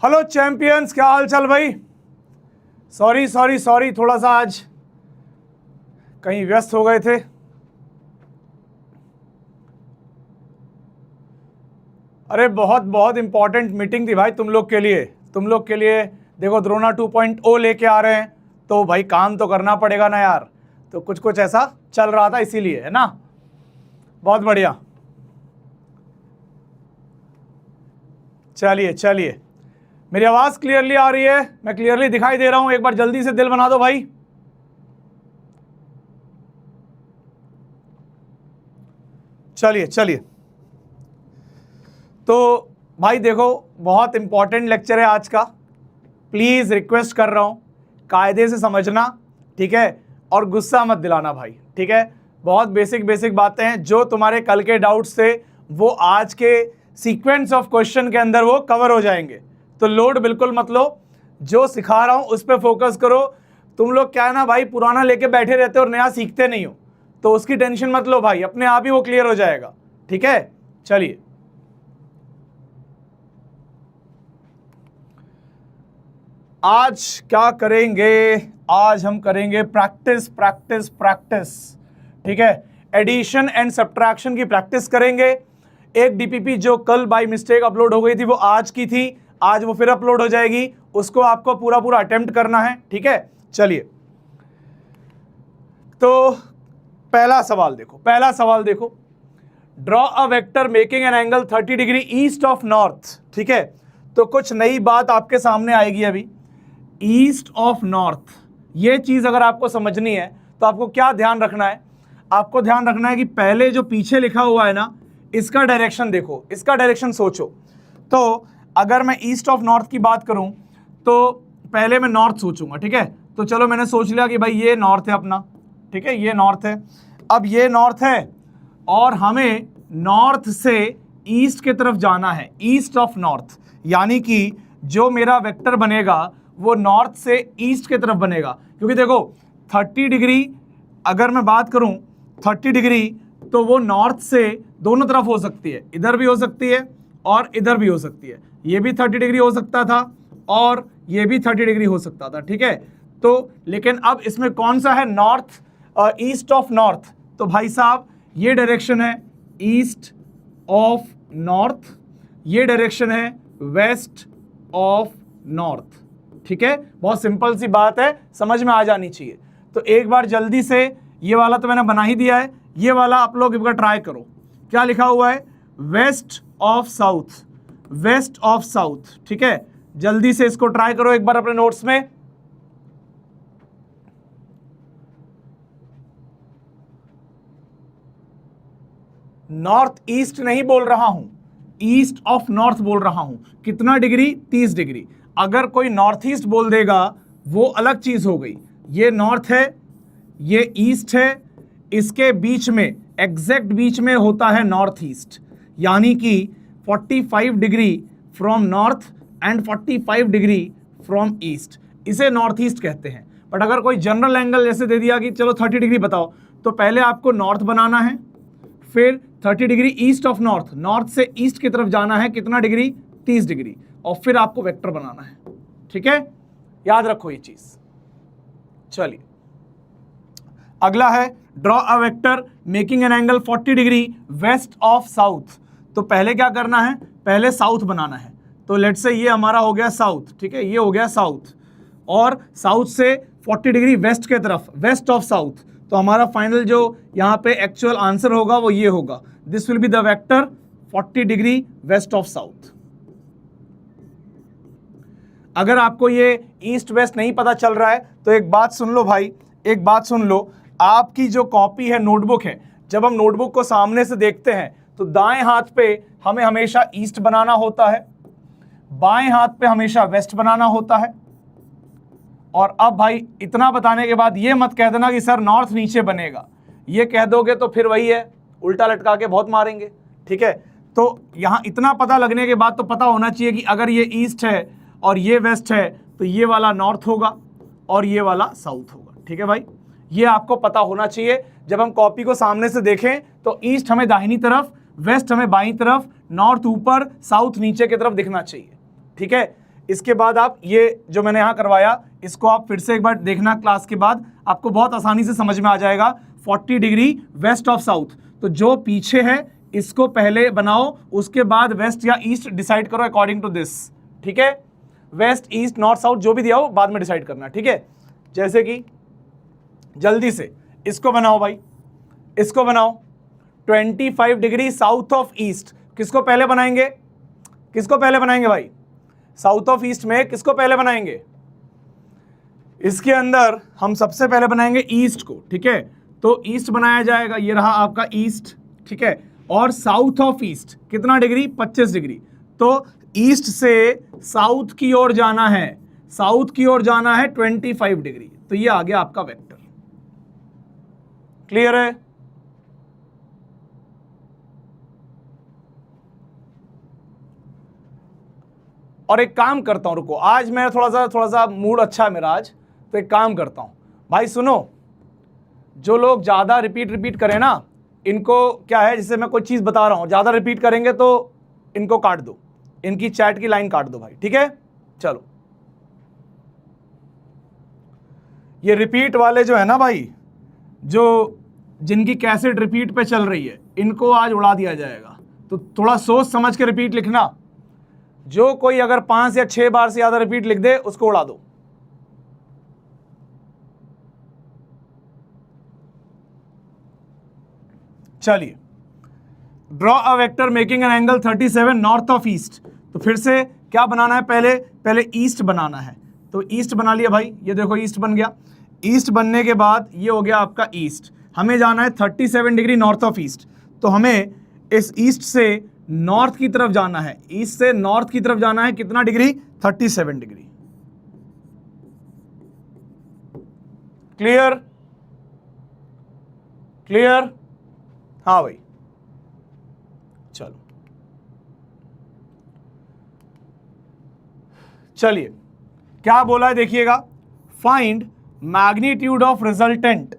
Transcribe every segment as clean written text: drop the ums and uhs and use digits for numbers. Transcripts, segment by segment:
Hello champions, क्या हाल चाल भाई। सॉरी थोड़ा सा आज कहीं व्यस्त हो गए थे। अरे बहुत इंपॉर्टेंट मीटिंग थी भाई तुम लोग के लिए। देखो द्रोणा 2.0 लेके आ रहे हैं तो भाई काम तो करना पड़ेगा ना यार। तो कुछ ऐसा चल रहा था इसीलिए, है ना। बहुत बढ़िया। चलिए मेरी आवाज क्लियरली आ रही है, मैं क्लियरली दिखाई दे रहा हूं। एक बार जल्दी से दिल बना दो भाई। चलिए तो भाई देखो, बहुत इंपॉर्टेंट लेक्चर है आज का। प्लीज रिक्वेस्ट कर रहा हूं, कायदे से समझना, ठीक है, और गुस्सा मत दिलाना भाई, ठीक है। बहुत बेसिक बातें हैं, जो तुम्हारे कल के डाउट्स थे वो आज के सीक्वेंस ऑफ क्वेश्चन के अंदर वो कवर हो जाएंगे। तो लोड बिल्कुल मत लो, जो सिखा रहा हूं उस पर फोकस करो। तुम लोग क्या है ना भाई, पुराना लेके बैठे रहते हो और नया सीखते नहीं हो, तो उसकी टेंशन मत लो भाई, अपने आप ही वो क्लियर हो जाएगा, ठीक है। चलिए आज क्या करेंगे, आज हम करेंगे प्रैक्टिस, ठीक है। एडिशन एंड सब्ट्रैक्शन की प्रैक्टिस करेंगे। एक डीपीपी जो कल बाय मिस्टेक अपलोड हो गई थी वो आज की थी, आज वो फिर अपलोड हो जाएगी, उसको आपको पूरा अटेम्प्ट करना है, ठीक है। चलिए तो पहला सवाल देखो, draw a vector making an angle 30 degree east of north, ठीक है। तो कुछ नई बात आपके सामने आएगी अभी, ईस्ट ऑफ नॉर्थ। ये चीज अगर आपको समझनी है तो आपको क्या ध्यान रखना है, आपको ध्यान रखना है कि पहले जो पीछे लिखा हुआ है ना, इसका डायरेक्शन देखो, इसका डायरेक्शन सोचो। तो अगर मैं ईस्ट ऑफ नॉर्थ की बात करूं तो पहले मैं नॉर्थ सोचूंगा, ठीक है। तो चलो मैंने सोच लिया कि भाई ये नॉर्थ है अपना, ठीक है, ये नॉर्थ है। अब ये नॉर्थ है और हमें नॉर्थ से ईस्ट की तरफ जाना है, ईस्ट ऑफ नॉर्थ, यानी कि जो मेरा वेक्टर बनेगा वो नॉर्थ से ईस्ट की तरफ बनेगा। क्योंकि देखो 30 डिग्री अगर मैं बात करूं, 30 डिग्री तो वो नॉर्थ से दोनों तरफ हो सकती है, इधर भी हो सकती है और इधर भी हो सकती है। ये भी 30 डिग्री हो सकता था और ये भी 30 डिग्री हो सकता था, ठीक है। तो लेकिन अब इसमें कौन सा है, नॉर्थ, ईस्ट ऑफ नॉर्थ। तो भाई साहब ये डायरेक्शन है ईस्ट ऑफ नॉर्थ, ये डायरेक्शन है वेस्ट ऑफ नॉर्थ, ठीक है। बहुत सिंपल सी बात है, समझ में आ जानी चाहिए। तो एक बार जल्दी से, ये वाला तो मैंने बना ही दिया है, ये वाला आप लोग एक बार ट्राई करो। क्या लिखा हुआ है, वेस्ट ऑफ साउथ, ठीक है। जल्दी से इसको ट्राई करो एक बार अपने नोट्स में। नॉर्थ ईस्ट नहीं बोल रहा हूं, ईस्ट ऑफ नॉर्थ बोल रहा हूं। कितना डिग्री, 30 डिग्री। अगर कोई नॉर्थ ईस्ट बोल देगा वो अलग चीज हो गई। ये नॉर्थ है, ये ईस्ट है, इसके बीच में, एग्जैक्ट बीच में होता है नॉर्थ ईस्ट, यानी कि 45 degree from north and 45 degree from east, इसे नॉर्थ ईस्ट कहते हैं। बट अगर कोई जनरल एंगल जैसे दे दिया कि चलो 30 डिग्री बताओ, तो पहले आपको नॉर्थ बनाना है, फिर 30 degree east of north, north से ईस्ट की तरफ जाना है, कितना डिग्री, 30 डिग्री, और फिर आपको वेक्टर बनाना है, ठीक है। याद रखो ये चीज। चलिए अगला है draw a vector making an angle 40 degree west of south. तो पहले क्या करना है, पहले साउथ बनाना है। तो लेट्स से ये हमारा हो गया साउथ, ठीक है, ये हो गया साउथ, और साउथ से 40 डिग्री वेस्ट के तरफ, वेस्ट ऑफ साउथ। तो हमारा फाइनल जो यहाँ पे एक्चुअल आंसर होगा वो ये होगा, this will be the vector 40 degree west of south. अगर आपको ये ईस्ट वेस्ट नहीं पता चल रहा है तो एक बात सुन लो भाई, एक बात सुन लो, आपकी जो कॉपी है, नोटबुक है, जब हम नोटबुक को सामने से देखते हैं तो दाएं हाथ पे हमें हमेशा ईस्ट बनाना होता है, बाएं हाथ पे हमेशा वेस्ट बनाना होता है। और अब भाई इतना बताने के बाद ये मत कह देना कि सर नॉर्थ नीचे बनेगा, ये कह दोगे तो फिर वही है, उल्टा लटका के बहुत मारेंगे, ठीक है। तो यहाँ इतना पता लगने के बाद तो पता होना चाहिए कि अगर ये ईस्ट है और ये वेस्ट है तो ये वाला नॉर्थ होगा और ये वाला साउथ होगा, ठीक है भाई। ये आपको पता होना चाहिए। जब हम कॉपी को सामने से देखें तो ईस्ट हमें दाहिनी तरफ, वेस्ट हमें बाईं तरफ, नॉर्थ ऊपर, साउथ नीचे की तरफ दिखना चाहिए, ठीक है। इसके बाद आप ये जो मैंने यहाँ करवाया इसको आप फिर से एक बार देखना क्लास के बाद, आपको बहुत आसानी से समझ में आ जाएगा। 40 डिग्री वेस्ट ऑफ साउथ, तो जो पीछे है इसको पहले बनाओ, उसके बाद वेस्ट या ईस्ट डिसाइड करो अकॉर्डिंग टू दिस, ठीक है। वेस्ट, ईस्ट, नॉर्थ, साउथ जो भी दिया हो बाद में डिसाइड करना, ठीक है। जैसे कि जल्दी से इसको बनाओ भाई, इसको बनाओ 25 डिग्री साउथ ऑफ ईस्ट। किसको पहले बनाएंगे, किसको पहले बनाएंगे भाई, साउथ ऑफ ईस्ट में किसको पहले बनाएंगे, इसके अंदर हम सबसे पहले बनाएंगे ईस्ट को, ठीक है। तो ईस्ट बनाया जाएगा, ये रहा आपका ईस्ट, ठीक है। और साउथ ऑफ ईस्ट कितना डिग्री, 25 डिग्री। तो ईस्ट से साउथ की ओर जाना है, साउथ की ओर जाना है 25 डिग्री, तो ये आ गया आपका वेक्टर। क्लियर है। और एक काम करता हूं, रुको, आज मैं थोड़ा सा मूड अच्छा है मेरा आज, तो एक काम करता हूं भाई, सुनो, जो लोग ज्यादा रिपीट करें ना, इनको क्या है, जैसे मैं कोई चीज बता रहा हूं, ज्यादा रिपीट करेंगे तो इनको काट दो, इनकी चैट की लाइन काट दो भाई, ठीक है। चलो, ये रिपीट वाले जो है ना भाई, जो जिनकी कैसेट रिपीट पे चल रही है, इनको आज उड़ा दिया जाएगा। तो थोड़ा सोच समझ के रिपीट लिखना। जो कोई अगर 5 या 6 बार से ज्यादा रिपीट लिख दे उसको उड़ा दो। चलिए, draw a vector making an angle 37 north of east. तो फिर से क्या बनाना है, पहले ईस्ट बनाना है। तो ईस्ट बना लिया भाई, ये देखो ईस्ट बन गया। ईस्ट बनने के बाद ये हो गया आपका ईस्ट। हमें जाना है 37 डिग्री नॉर्थ ऑफ ईस्ट, तो हमें इस ईस्ट से नॉर्थ की तरफ जाना है। ईस्ट से नॉर्थ की तरफ जाना है, कितना डिग्री, 37 डिग्री। क्लियर, क्लियर, हाँ भाई। चलो, चलिए क्या बोला है देखिएगा, फाइंड मैग्नीट्यूड ऑफ रिजल्टेंट।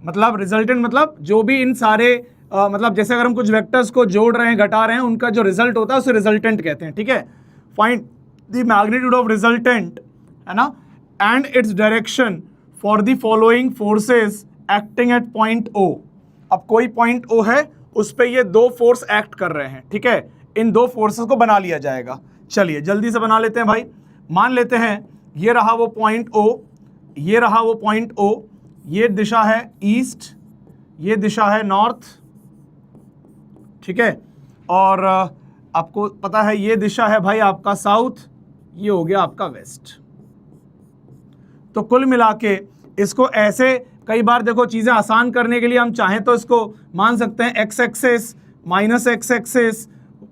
मतलब रिजल्टेंट मतलब जो भी इन सारे मतलब जैसे अगर हम कुछ वेक्टर्स को जोड़ रहे हैं, घटा रहे हैं, उनका जो रिजल्ट होता है उसे रिजल्टेंट कहते हैं, ठीक है। Find the magnitude of resultant, है ना, and its direction for the following forces acting at point O. अब कोई पॉइंट ओ है, उस पे ये दो फोर्स एक्ट कर रहे हैं, ठीक है। इन दो फोर्सेस को बना लिया जाएगा। चलिए जल्दी से बना लेते हैं भाई। मान लेते हैं ये रहा वो पॉइंट ओ, ये रहा वो पॉइंट ओ, ये दिशा है ईस्ट, ये दिशा है नॉर्थ, ठीक है। और आपको पता है ये दिशा है भाई आपका साउथ, ये हो गया आपका वेस्ट। तो कुल मिला के इसको ऐसे, कई बार देखो चीजें आसान करने के लिए हम चाहें तो इसको मान सकते हैं X axis minus X axis,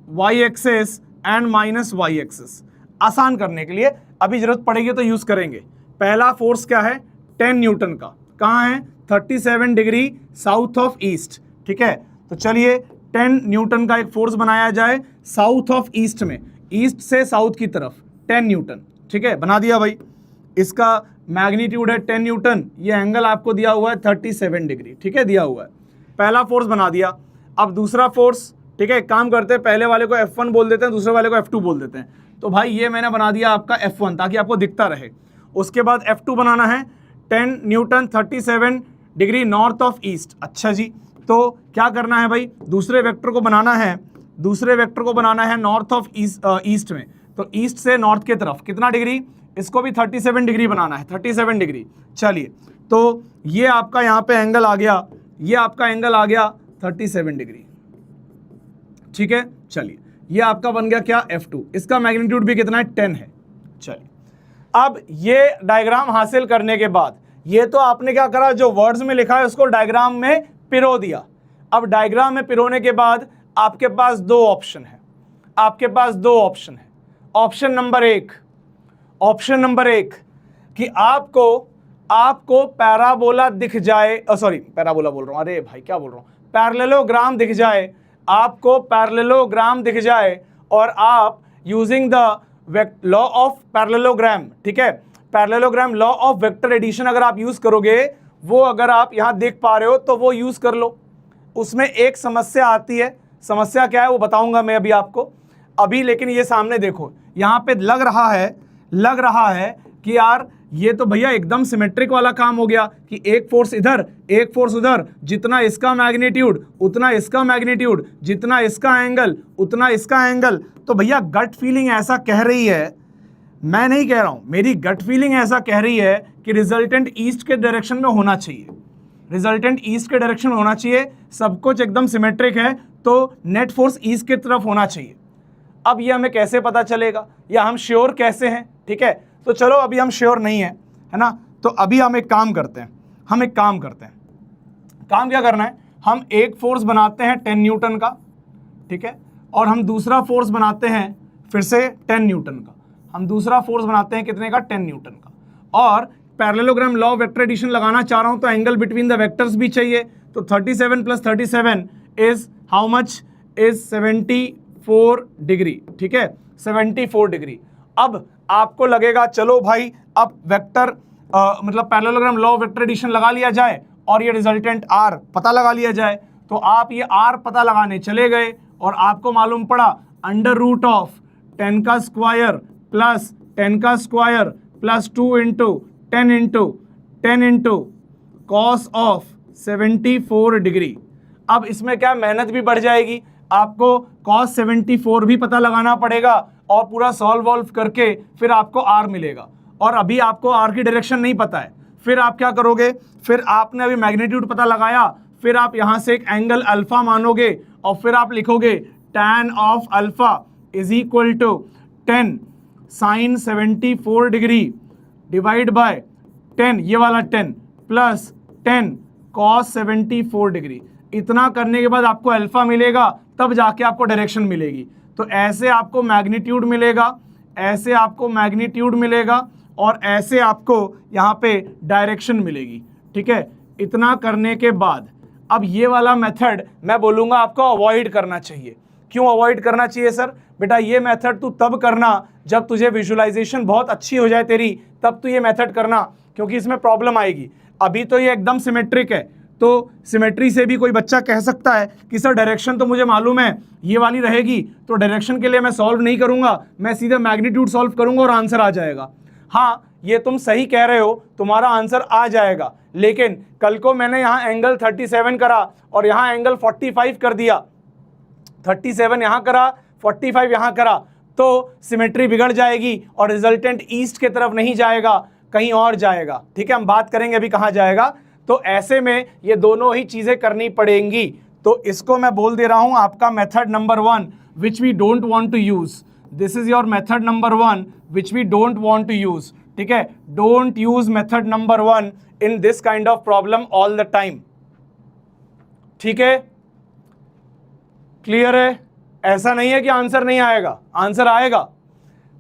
Y axis and minus Y axis, आसान करने के लिए। अभी जरूरत पड़ेगी तो यूज करेंगे। पहला फोर्स क्या है, 10 न्यूटन का, कहाँ है, 37 डिग्री साउथ ऑफ ईस्ट, ठीक है। तो चलिए 10 न्यूटन का एक फोर्स बनाया जाए साउथ ऑफ ईस्ट में, ईस्ट से साउथ की तरफ 10 न्यूटन, ठीक है। बना दिया भाई। इसका मैग्नीट्यूड है 10 न्यूटन, ये एंगल आपको दिया हुआ है 37 डिग्री, ठीक है, दिया हुआ है। पहला फोर्स बना दिया। अब दूसरा फोर्स, ठीक है, एक काम करते हैं, पहले वाले को F1 बोल देते हैं, दूसरे वाले को F2 बोल देते हैं। तो भाई ये मैंने बना दिया आपका F1 ताकि आपको दिखता रहे। उसके बाद F2 बनाना है 10 Newton 37 degree north of east. अच्छा जी, तो क्या करना है भाई, दूसरे वेक्टर को बनाना है, दूसरे वेक्टर को बनाना है नॉर्थ ऑफ ईस्ट में। तो ईस्ट से नॉर्थ की तरफ कितना डिग्री, इसको भी 37 डिग्री बनाना है, 37 डिग्री। चलिए, तो ये आपका यहाँ पे एंगल आ गया, ये आपका एंगल आ गया 37 डिग्री, ठीक है। चलिए, ये आपका बन गया क्या, F2। इसका मैग्नीट्यूड भी कितना है, 10 है। चलिए, अब ये डायग्राम हासिल करने के बाद, ये तो आपने क्या करा, जो वर्ड्स में लिखा है उसको डायग्राम में पिरो दिया। अब डायग्राम में पिरोने के बाद आपके पास दो ऑप्शन है, आपके पास दो ऑप्शन है। ऑप्शन नंबर एक कि आपको पैराबोला दिख जाए, सॉरी पैराबोला बोल रहा हूं, अरे भाई क्या बोल रहा हूं, पैरेललोग्राम दिख जाए, आपको पैरेललोग्राम दिख जाए और आप using the law of parallelogram, ठीक है, parallelogram law of vector addition अगर आप यूज करोगे, वो अगर आप यहां देख पा रहे हो तो वो यूज कर लो। उसमें एक समस्या आती है, समस्या क्या है वो बताऊंगा मैं अभी आपको अभी, लेकिन ये सामने देखो, यहां पे लग रहा है लग रहा है कि यार ये तो भैया एकदम सिमेट्रिक वाला काम हो गया कि एक फोर्स इधर एक फोर्स उधर, जितना इसका मैग्नीट्यूड उतना इसका मैग्नीट्यूड, जितना इसका एंगल उतना इसका एंगल। तो भैया गट फीलिंग ऐसा कह रही है, मैं नहीं कह रहा हूं, मेरी गट फीलिंग ऐसा कह रही है कि रिजल्टेंट ईस्ट के डायरेक्शन में होना चाहिए, रिजल्टेंट ईस्ट के डायरेक्शन में होना चाहिए, सब कुछ एकदम सिमेट्रिक है तो नेट फोर्स ईस्ट की तरफ होना चाहिए। अब ये हमें कैसे पता चलेगा या हम श्योर कैसे हैं? ठीक है, तो चलो अभी हम श्योर नहीं है, है ना, तो अभी हम एक काम करते हैं, काम क्या करना है, हम एक फोर्स बनाते हैं 10 न्यूटन का, ठीक है, और हम दूसरा फोर्स बनाते हैं फिर से 10 न्यूटन का, हम दूसरा फोर्स बनाते हैं कितने का, 10 न्यूटन का, और parallelogram law of vector addition लगाना चाह रहा हूं तो एंगल बिटवीन द वेक्टर्स भी चाहिए। तो 37 + 37 is how much, is 74 degree, ठीक है, 74 डिग्री। अब आपको लगेगा चलो भाई अब वेक्टर मतलब parallelogram law of vector addition लगा लिया जाए और ये रिजल्टेंट आर पता लगा लिया जाए। तो आप ये आर पता लगाने चले गए और आपको मालूम पड़ा √10 का स्क्वायर प्लस 10 का square plus 2 × 10 × cos of 74 degree. अब इसमें क्या मेहनत भी बढ़ जाएगी, आपको कॉस 74 भी पता लगाना पड़ेगा और पूरा सॉल्व करके फिर आपको आर मिलेगा, और अभी आपको आर की डायरेक्शन नहीं पता है। फिर आप क्या करोगे, फिर आपने अभी मैग्नीट्यूड पता लगाया, फिर आप यहाँ से एक एंगल अल्फा मानोगे और फिर आप लिखोगे tan of alpha is equal to 10 sin 74 degree divide by 10, ये वाला 10 प्लस 10 cos 74 डिग्री। इतना करने के बाद आपको अल्फा मिलेगा, तब जाके आपको डायरेक्शन मिलेगी। तो ऐसे आपको मैग्नीट्यूड मिलेगा, ऐसे आपको मैग्नीट्यूड मिलेगा और ऐसे आपको यहाँ पे डायरेक्शन मिलेगी, ठीक है। इतना करने के बाद अब ये वाला मेथड मैं बोलूँगा आपको अवॉइड करना चाहिए। क्यों अवॉइड करना चाहिए सर? बेटा ये मेथड तू तब करना जब तुझे विजुअलाइजेशन बहुत अच्छी हो जाए तेरी, तब तू ये मेथड करना, क्योंकि इसमें प्रॉब्लम आएगी। अभी तो ये एकदम सिमेट्रिक है, तो सिमेट्री से भी कोई बच्चा कह सकता है कि सर डायरेक्शन तो मुझे मालूम है ये वाली रहेगी, तो डायरेक्शन के लिए मैं सॉल्व नहीं करूंगा, मैं सीधे मैग्नीट्यूड सॉल्व करूंगा और आंसर आ जाएगा। हाँ, ये तुम सही कह रहे हो, तुम्हारा आंसर आ जाएगा, लेकिन कल को मैंने यहाँ एंगल 37 करा और यहाँ एंगल 45 कर दिया, 37 यहाँ करा 45 यहाँ करा, तो सिमेट्री बिगड़ जाएगी और रिजल्टेंट ईस्ट की तरफ नहीं जाएगा, कहीं और जाएगा। ठीक है, हम बात करेंगे अभी कहाँ जाएगा। तो ऐसे में ये दोनों ही चीजें करनी पड़ेंगी। तो इसको मैं बोल दे रहा हूं आपका method number 1 which we don't want to use. This is your method number 1 which we don't want to use. ठीक है, don't use method number 1 in this kind of problem all the time. ठीक है, clear है? ऐसा नहीं है कि answer नहीं आएगा, आंसर आएगा,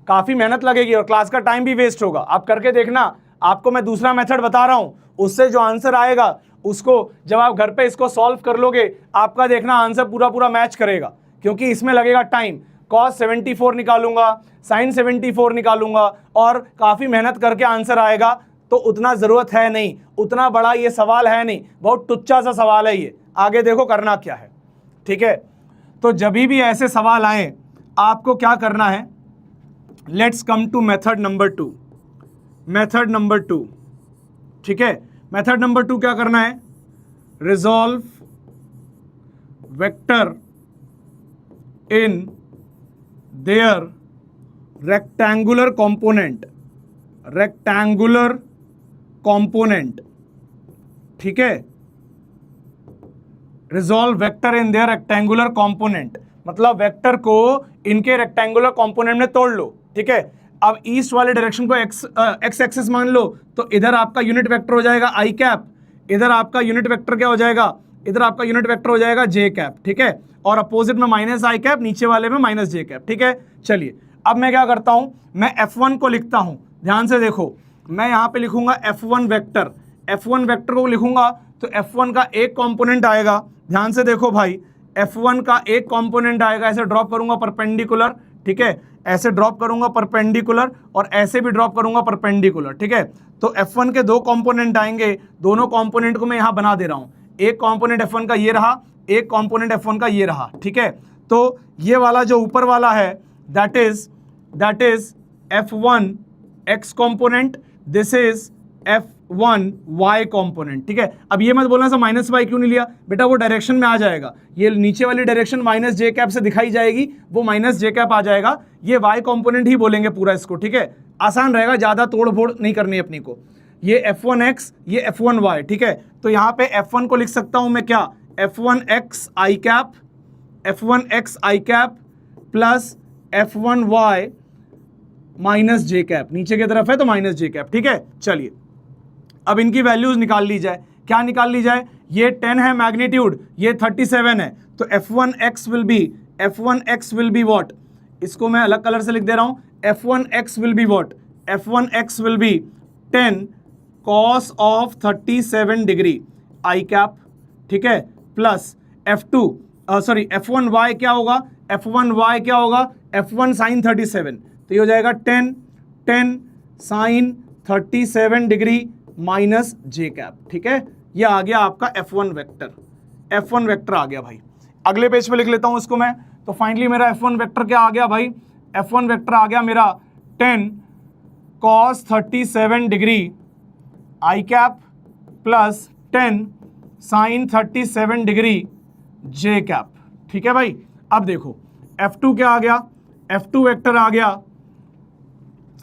काफी मेहनत लगेगी और क्लास का टाइम भी वेस्ट होगा। आप करके देखना, आपको मैं दूसरा मेथड बता रहा हूं, उससे जो आंसर आएगा उसको जब आप घर पे इसको सॉल्व कर लोगे, आपका देखना आंसर पूरा पूरा मैच करेगा, क्योंकि इसमें लगेगा टाइम। cos 74 निकालूंगा, sin 74 निकालूंगा और काफ़ी मेहनत करके आंसर आएगा। तो उतना ज़रूरत है नहीं, उतना बड़ा ये सवाल है नहीं, बहुत टुच्चा सा सवाल है ये। आगे देखो करना क्या है। ठीक है, तो जब भी ऐसे सवाल आए आपको क्या करना है, let's come to method number 2। Method number 2, ठीक है, मेथड नंबर 2 क्या करना है, resolve vector in their rectangular component, rectangular component. ठीक है, resolve vector in their rectangular component मतलब वेक्टर को इनके रेक्टेंगुलर कंपोनेंट में तोड़ लो। ठीक है, अब ईस्ट वाले डायरेक्शन को एक्स एक्सिस मान लो, तो इधर आपका यूनिट वेक्टर हो जाएगा आई कैप, इधर आपका यूनिट वेक्टर क्या हो जाएगा, इधर आपका यूनिट वेक्टर हो जाएगा जे कैप। ठीक है, और अपोजिट में माइनस आई कैप, नीचे वाले में माइनस जे कैप। ठीक है, चलिए अब मैं क्या करता हूं, मैं F1 को लिखता हूं, ध्यान से देखो, मैं यहां पे लिखूंगा F1 वेक्टर। F1 वेक्टर को लिखूंगा तो F1 का एक कॉम्पोनेंट आएगा, ध्यान से देखो भाई, F1 का एक कॉम्पोनेंट आएगा, ऐसे ड्रॉप करूंगा परपेंडिकुलर। ठीक है, ऐसे ड्रॉप करूंगा परपेंडिकुलर और ऐसे भी ड्रॉप करूंगा परपेंडिकुलर। ठीक है, तो F1 के दो कंपोनेंट आएंगे, दोनों कंपोनेंट को मैं यहां बना दे रहा हूं। एक कंपोनेंट F1 का ये रहा, एक कंपोनेंट F1 का ये रहा। ठीक है, तो ये वाला जो ऊपर वाला है that is F1 x component, this is F1 y component. ठीक है, अब ये मत बोलना सर माइनस वाई क्यों नहीं लिया, बेटा वो डायरेक्शन में आ जाएगा, ये नीचे वाली डायरेक्शन माइनस जे कैप से दिखाई जाएगी, वो माइनस जे कैप आ जाएगा, ये y कॉम्पोनेंट ही बोलेंगे पूरा इसको। ठीक है, आसान रहेगा, ज्यादा तोड़ फोड़ नहीं करनी अपनी को। ये F1x, ये F1y। ठीक है, तो यहाँ पे F1 को लिख सकता हूं मैं क्या, F1x i cap, F1x i cap plus F1y minus J cap, नीचे की तरफ है तो माइनस जे कैप। ठीक है, चलिए अब इनकी वैल्यूज निकाल ली जाए। क्या निकाल ली जाए, ये 10 है मैग्नीट्यूड, ये 37 है, तो F1x विल बी व्हाट, इसको मैं अलग कलर से लिख दे रहा हूं, F1x will be what, F1x will be 10 cos of 37 degree I cap. ठीक है, प्लस F2 सॉरी F1y क्या होगा, F1y क्या होगा, F1 sin 37, तो ये हो जाएगा 10 sin 37 डिग्री माइनस जे कैप। ठीक है, ये आ गया आपका F1 वेक्टर आ गया भाई। अगले पेज पे लिख लेता हूं इसको मैं, तो फाइनली मेरा F1 वेक्टर क्या आ गया भाई, F1 वेक्टर आ गया मेरा 10 cos 37 degree I cap plus 10 sin 37 degree J cap. ठीक है भाई, अब देखो F2 क्या आ गया, F2 वेक्टर आ गया,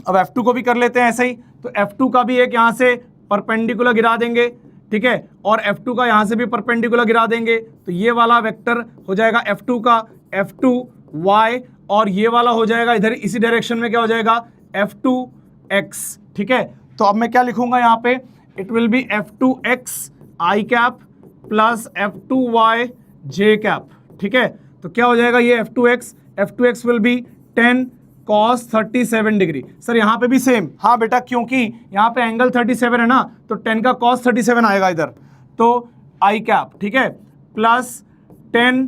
अब F2 को भी कर लेते हैं ऐसे ही, तो F2 का भी एक यहां से परपेंडिकुलर गिरा देंगे। ठीक है, और F2 का यहां से भी परपेंडिकुलर गिरा देंगे, तो ये वाला वेक्टर हो जाएगा F2 का F2y, और ये वाला हो जाएगा इधर इसी डायरेक्शन में क्या हो जाएगा F2x। ठीक है, तो अब मैं क्या लिखूंगा यहाँ पे, it will be F2x i cap plus F2y j cap. ठीक है, तो क्या हो जाएगा ये F2x will be 10 cos 37 degree. Sir यहाँ पे भी सेम, हाँ बेटा क्योंकि यहाँ पे एंगल 37 है ना, तो 10 का cos 37 आएगा इधर, तो आई कैप। ठीक है, प्लस 10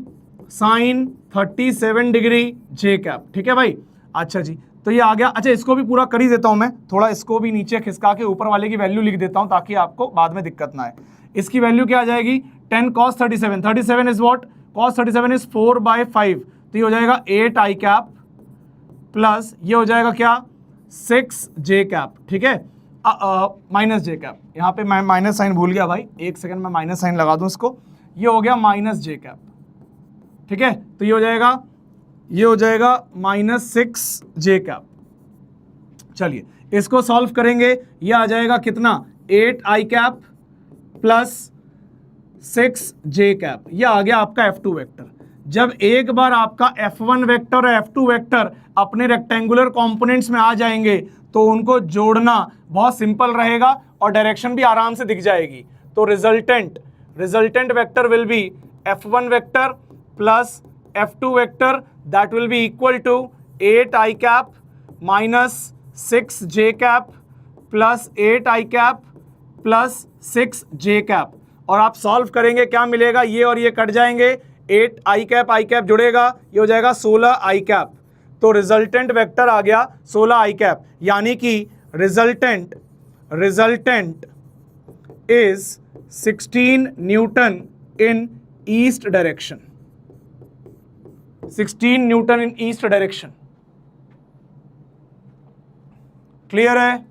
sin 37 डिग्री जे कैप। ठीक है भाई, अच्छा जी, तो ये आ गया। अच्छा इसको भी पूरा कर ही देता हूँ मैं, थोड़ा इसको भी नीचे खिसका के ऊपर वाले की वैल्यू लिख देता हूँ ताकि आपको बाद में दिक्कत ना आए। इसकी वैल्यू क्या आ जाएगी, 10 cos 37 is what, cos 37 is 4/5, तो ये हो जाएगा 8 आई कैप प्लस ये हो जाएगा क्या 6 जे कैप। ठीक है, माइनस जे कैप, यहाँ पे मैं माइनस साइन भूल गया भाई, एक सेकंड में माइनस साइन लगा दूं इसको, ये हो गया माइनस जे कैप। ठीक है, तो ये हो जाएगा -6 जे कैप। चलिए इसको सॉल्व करेंगे, ये आ जाएगा कितना 8 I cap plus 6 J cap, ये आ गया आपका F2 वेक्टर। जब एक बार आपका F1 वेक्टर और F2 वेक्टर अपने रेक्टेंगुलर कंपोनेंट्स में आ जाएंगे तो उनको जोड़ना बहुत सिंपल रहेगा और डायरेक्शन भी आराम से दिख जाएगी। तो resultant vector will be F1 vector plus F2 vector, that will be equal to 8 I cap minus 6 J cap plus 8 I cap plus 6 J cap, और आप सॉल्व करेंगे क्या मिलेगा, ये और ये कट जाएंगे, 8 आई कैप जुड़ेगा, ये हो जाएगा 16 आई कैप। तो रिजल्टेंट वेक्टर आ गया 16 आई कैप, यानी कि resultant is 16 Newton in east direction, 16 Newton in east direction. Clear है,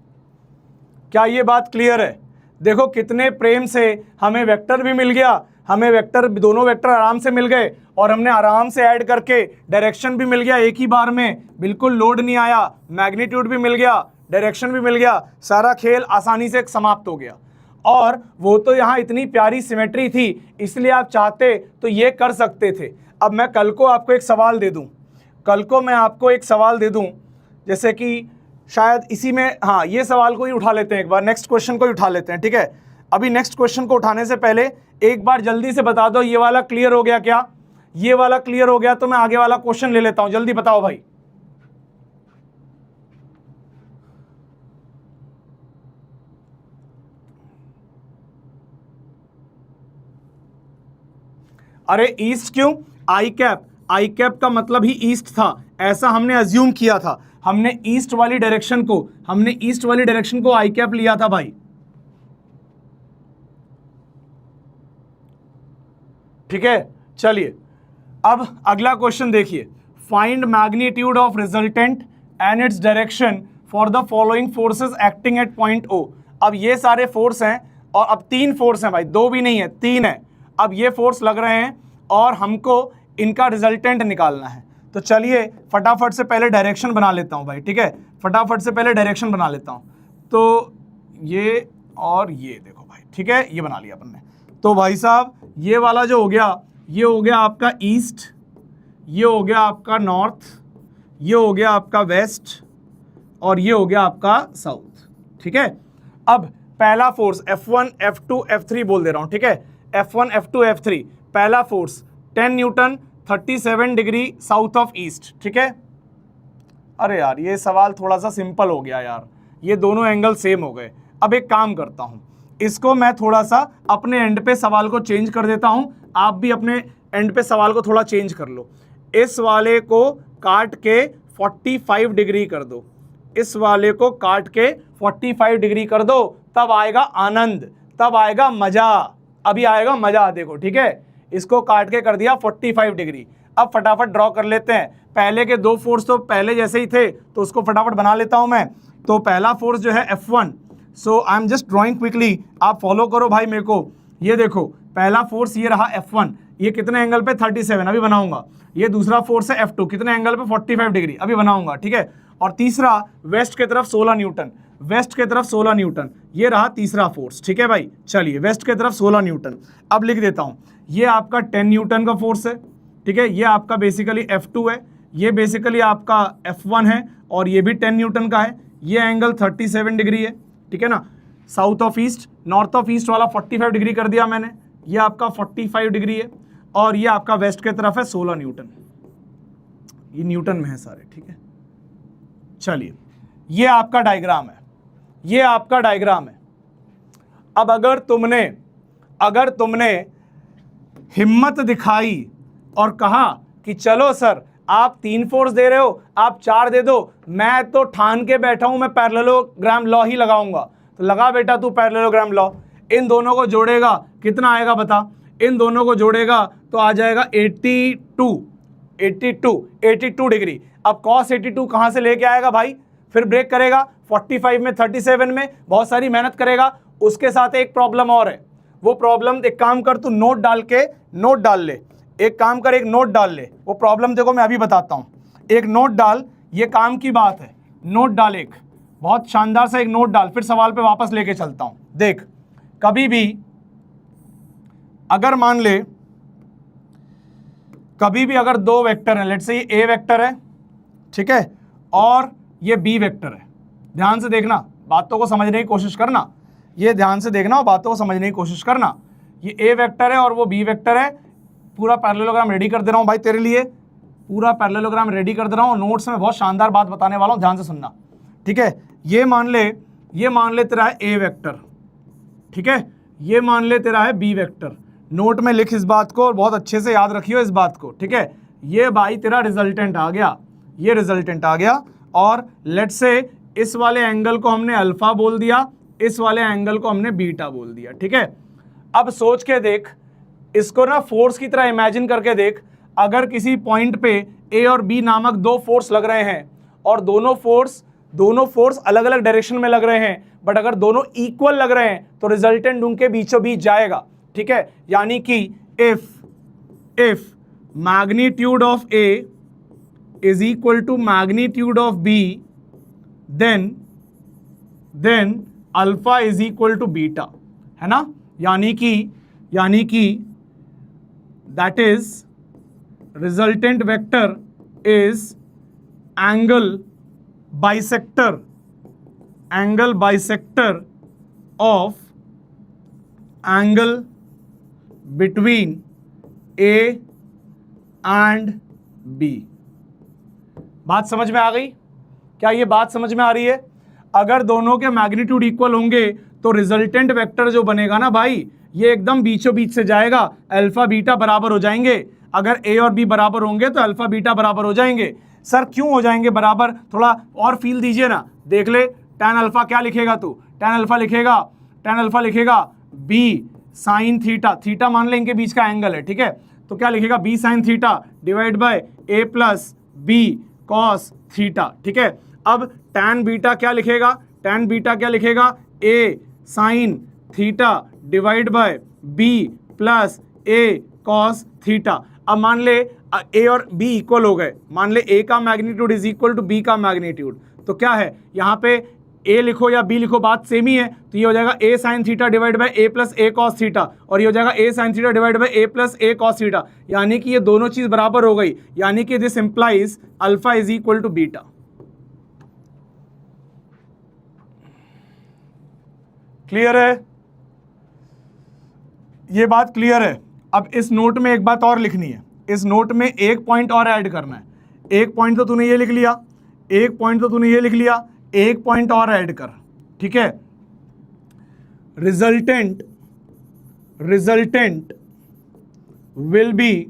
क्या ये बात क्लियर है? देखो कितने प्रेम से हमें वेक्टर भी मिल गया, हमें वेक्टर दोनों वेक्टर आराम से मिल गए और हमने आराम से ऐड करके डायरेक्शन भी मिल गया एक ही बार में, बिल्कुल लोड नहीं आया, मैग्नीट्यूड भी मिल गया, डायरेक्शन भी मिल गया, सारा खेल आसानी से समाप्त हो गया। और वो तो यहाँ इतनी प्यारी सिमेट्री थी इसलिए आप चाहते तो ये कर सकते थे। अब मैं कल को आपको एक सवाल दे दूं, जैसे कि शायद इसी में, हाँ ये सवाल को ही उठा लेते हैं एक बार, नेक्स्ट क्वेश्चन को ही उठा लेते हैं। ठीक है, अभी नेक्स्ट क्वेश्चन को उठाने से पहले एक बार जल्दी से बता दो ये वाला क्लियर हो गया क्या? ये वाला क्लियर हो गया तो मैं आगे वाला क्वेश्चन ले लेता हूं, जल्दी बताओ भाई। अरे ईस्ट क्यों? आई कैप का मतलब ही ईस्ट था, ऐसा हमने अज्यूम किया था, हमने ईस्ट वाली डायरेक्शन को आई कैप लिया था भाई। ठीक है, चलिए अब अगला क्वेश्चन देखिए, find magnitude of resultant and its direction for the following forces acting at point O. अब ये सारे फोर्स हैं और अब 3 फोर्स हैं भाई, 2 भी नहीं है 3 है। अब ये फोर्स लग रहे हैं और हमको इनका रिजल्टेंट निकालना है। तो चलिए फटाफट से पहले डायरेक्शन बना लेता हूँ भाई, ठीक है, फटाफट से पहले डायरेक्शन बना लेता हूँ। तो ये और ये देखो भाई, ठीक है, ये बना लिया अपन ने। तो भाई साहब ये वाला जो हो गया, ये हो गया आपका ईस्ट, ये हो गया आपका नॉर्थ, ये हो गया आपका वेस्ट और ये हो गया आपका साउथ, ठीक है। अब पहला फोर्स F1 F2 F3 बोल दे रहा हूँ, ठीक है, F1 F2 F3। पहला force 10 Newton 37 degree south of east, ठीक है। अरे यार ये सवाल थोड़ा सा सिंपल हो गया यार, ये दोनों एंगल सेम हो गए। अब एक काम करता हूँ, इसको मैं थोड़ा सा अपने एंड पे सवाल को चेंज कर देता हूँ, आप भी अपने एंड पे सवाल को थोड़ा चेंज कर लो। इस वाले को काट के 45 डिग्री कर दो, इस वाले को काट के 45 डिग्री कर दो, तब आएगा आनंद, तब आएगा मजा, अभी आएगा मजा, देखो, ठीक है। इसको काट के कर दिया 45 डिग्री। अब फटाफट ड्रॉ कर लेते हैं। पहले के 2 फोर्स तो पहले जैसे ही थे, तो उसको फटाफट बना लेता हूं मैं। तो पहला फोर्स जो है F1, so I am just drawing quickly, आप फॉलो करो भाई मेरे को। ये देखो पहला फोर्स ये रहा F1, ये कितने एंगल पे 37, अभी बनाऊंगा। ये दूसरा फोर्स है F2, कितने एंगल पे 45 डिग्री, अभी बनाऊंगा, ठीक है। और तीसरा वेस्ट की तरफ 16 न्यूटन, वेस्ट की तरफ 16 न्यूटन, ये रहा तीसरा फोर्स, ठीक है भाई। चलिए वेस्ट की तरफ 16 न्यूटन। अब लिख देता हूं, ये आपका 10 न्यूटन का फोर्स है, ठीक है, ये आपका बेसिकली F2 है, ये बेसिकली आपका F1 है और ये भी 10 न्यूटन का है। ये एंगल 37 डिग्री है, ठीक है ना। South of east, north of east वाला 45 डिग्री कर दिया मैंने, ये आपका 45 डिग्री है और ये आपका वेस्ट की तरफ है 16 न्यूटन, ये न्यूटन में है सारे, ठीक है। चलिए ये आपका डायग्राम है, ये आपका डायग्राम है। अब अगर तुमने हिम्मत दिखाई और कहा कि चलो सर आप 3 फोर्स दे रहे हो, आप 4 दे दो, मैं तो ठान के बैठा हूं मैं पैरेललोग्राम लॉ ही लगाऊंगा, तो लगा बेटा तू पैरेललोग्राम लॉ। इन दोनों को जोड़ेगा कितना आएगा बता, इन दोनों को जोड़ेगा तो आ जाएगा 82 डिग्री। अब cos 82 कहां से लेके आएगा भाई, फिर ब्रेक करेगा 45 में 37 में, बहुत सारी मेहनत करेगा। उसके साथ एक प्रॉब्लम और है, वो प्रॉब्लम एक काम कर, तू नोट डाल ले, एक काम कर, एक नोट डाल ले। वो प्रॉब्लम देखो मैं अभी बताता हूं, एक नोट डाल, ये काम की बात है। नोट डाल, एक बहुत शानदार सा एक नोट डाल, फिर सवाल पे वापस लेके चलता हूं। देख, कभी भी अगर मान ले, कभी भी अगर 2 वेक्टर हैं, लेट्स से ये A वेक्टर है, ठीक है, और ये B वेक्टर है। ध्यान से देखना, बातों को समझने की कोशिश करना, ये ध्यान से देखना और बातों को समझने की कोशिश करना। ये A वेक्टर है और वो B वेक्टर है। पूरा पैरेललोग्राम रेडी कर दे रहा हूं भाई तेरे लिए, पूरा पैरेललोग्राम रेडी कर दे रहा हूं। नोट्स में बहुत शानदार बात बताने वाला हूं, ध्यान से सुनना, ठीक है। ये मान ले तेरा है A वेक्टर, ठीक है, ये मान ले तेरा है B वेक्टर। नोट में लिख इस बात को और बहुत अच्छे से याद रखियो इस बात को, ठीक है। ये भाई तेरा रिजल्टेंट आ गया, ये रिजल्टेंट आ गया। और लेट्स से इस वाले एंगल को हमने अल्फा बोल दिया, इस वाले एंगल को हमने बीटा बोल दिया, ठीक है। अब सोच के देख, इसको ना फोर्स की तरह इमेजिन करके देख। अगर किसी पॉइंट पे ए और बी नामक 2 फोर्स लग रहे हैं और दोनों फोर्स अलग अलग डायरेक्शन में लग रहे हैं, बट अगर दोनों इक्वल लग रहे हैं तो रिजल्टेंट उनके बीचों बीच जाएगा, ठीक है। यानी कि if magnitude of A is equal to magnitude of B, then alpha is equal to beta, है ना। यानी कि that is resultant vector is angle bisector of angle between A and B. बात समझ में आ गई क्या, ये बात समझ में आ रही है। अगर दोनों के मैग्नीट्यूड इक्वल होंगे तो रिजल्टेंट वेक्टर जो बनेगा ना भाई, ये एकदम बीचों बीच से जाएगा, अल्फा बीटा बराबर हो जाएंगे। अगर ए और बी बराबर होंगे तो अल्फा बीटा बराबर हो जाएंगे। सर क्यों हो जाएंगे बराबर, थोड़ा और फील दीजिए ना। देख ले, tan अल्फा क्या लिखेगा तू, tan अल्फा लिखेगा बी साइन थीटा, थीटा मान ले इनके बीच का एंगल है, ठीक है। तो क्या लिखेगा, B sine theta divide by A plus B cos theta, ठीक है। अब टैन बीटा क्या लिखेगा, टैन बीटा क्या लिखेगा, a sine theta divide by b plus a cos theta. अब मान ले ए और बी इक्वल हो गए, मान ले ए का magnitude is equal to B का मैग्नीट्यूड, तो क्या है यहाँ पे ए लिखो या बी लिखो बात सेम ही है, तो ये हो जाएगा a sine theta divide by A plus a cos theta, और ये हो जाएगा a sine theta divide by A plus a cos theta, यानी कि ये दोनों चीज बराबर हो गई, यानी कि this implies alpha is equal to beta. Clear है, ये बात क्लियर है। अब इस नोट में एक बात और लिखनी है, इस नोट में एक पॉइंट और ऐड करना है। एक पॉइंट तो तूने ये लिख लिया, एक पॉइंट तो तूने ये लिख लिया, एक पॉइंट और ऐड कर, ठीक है। Resultant will be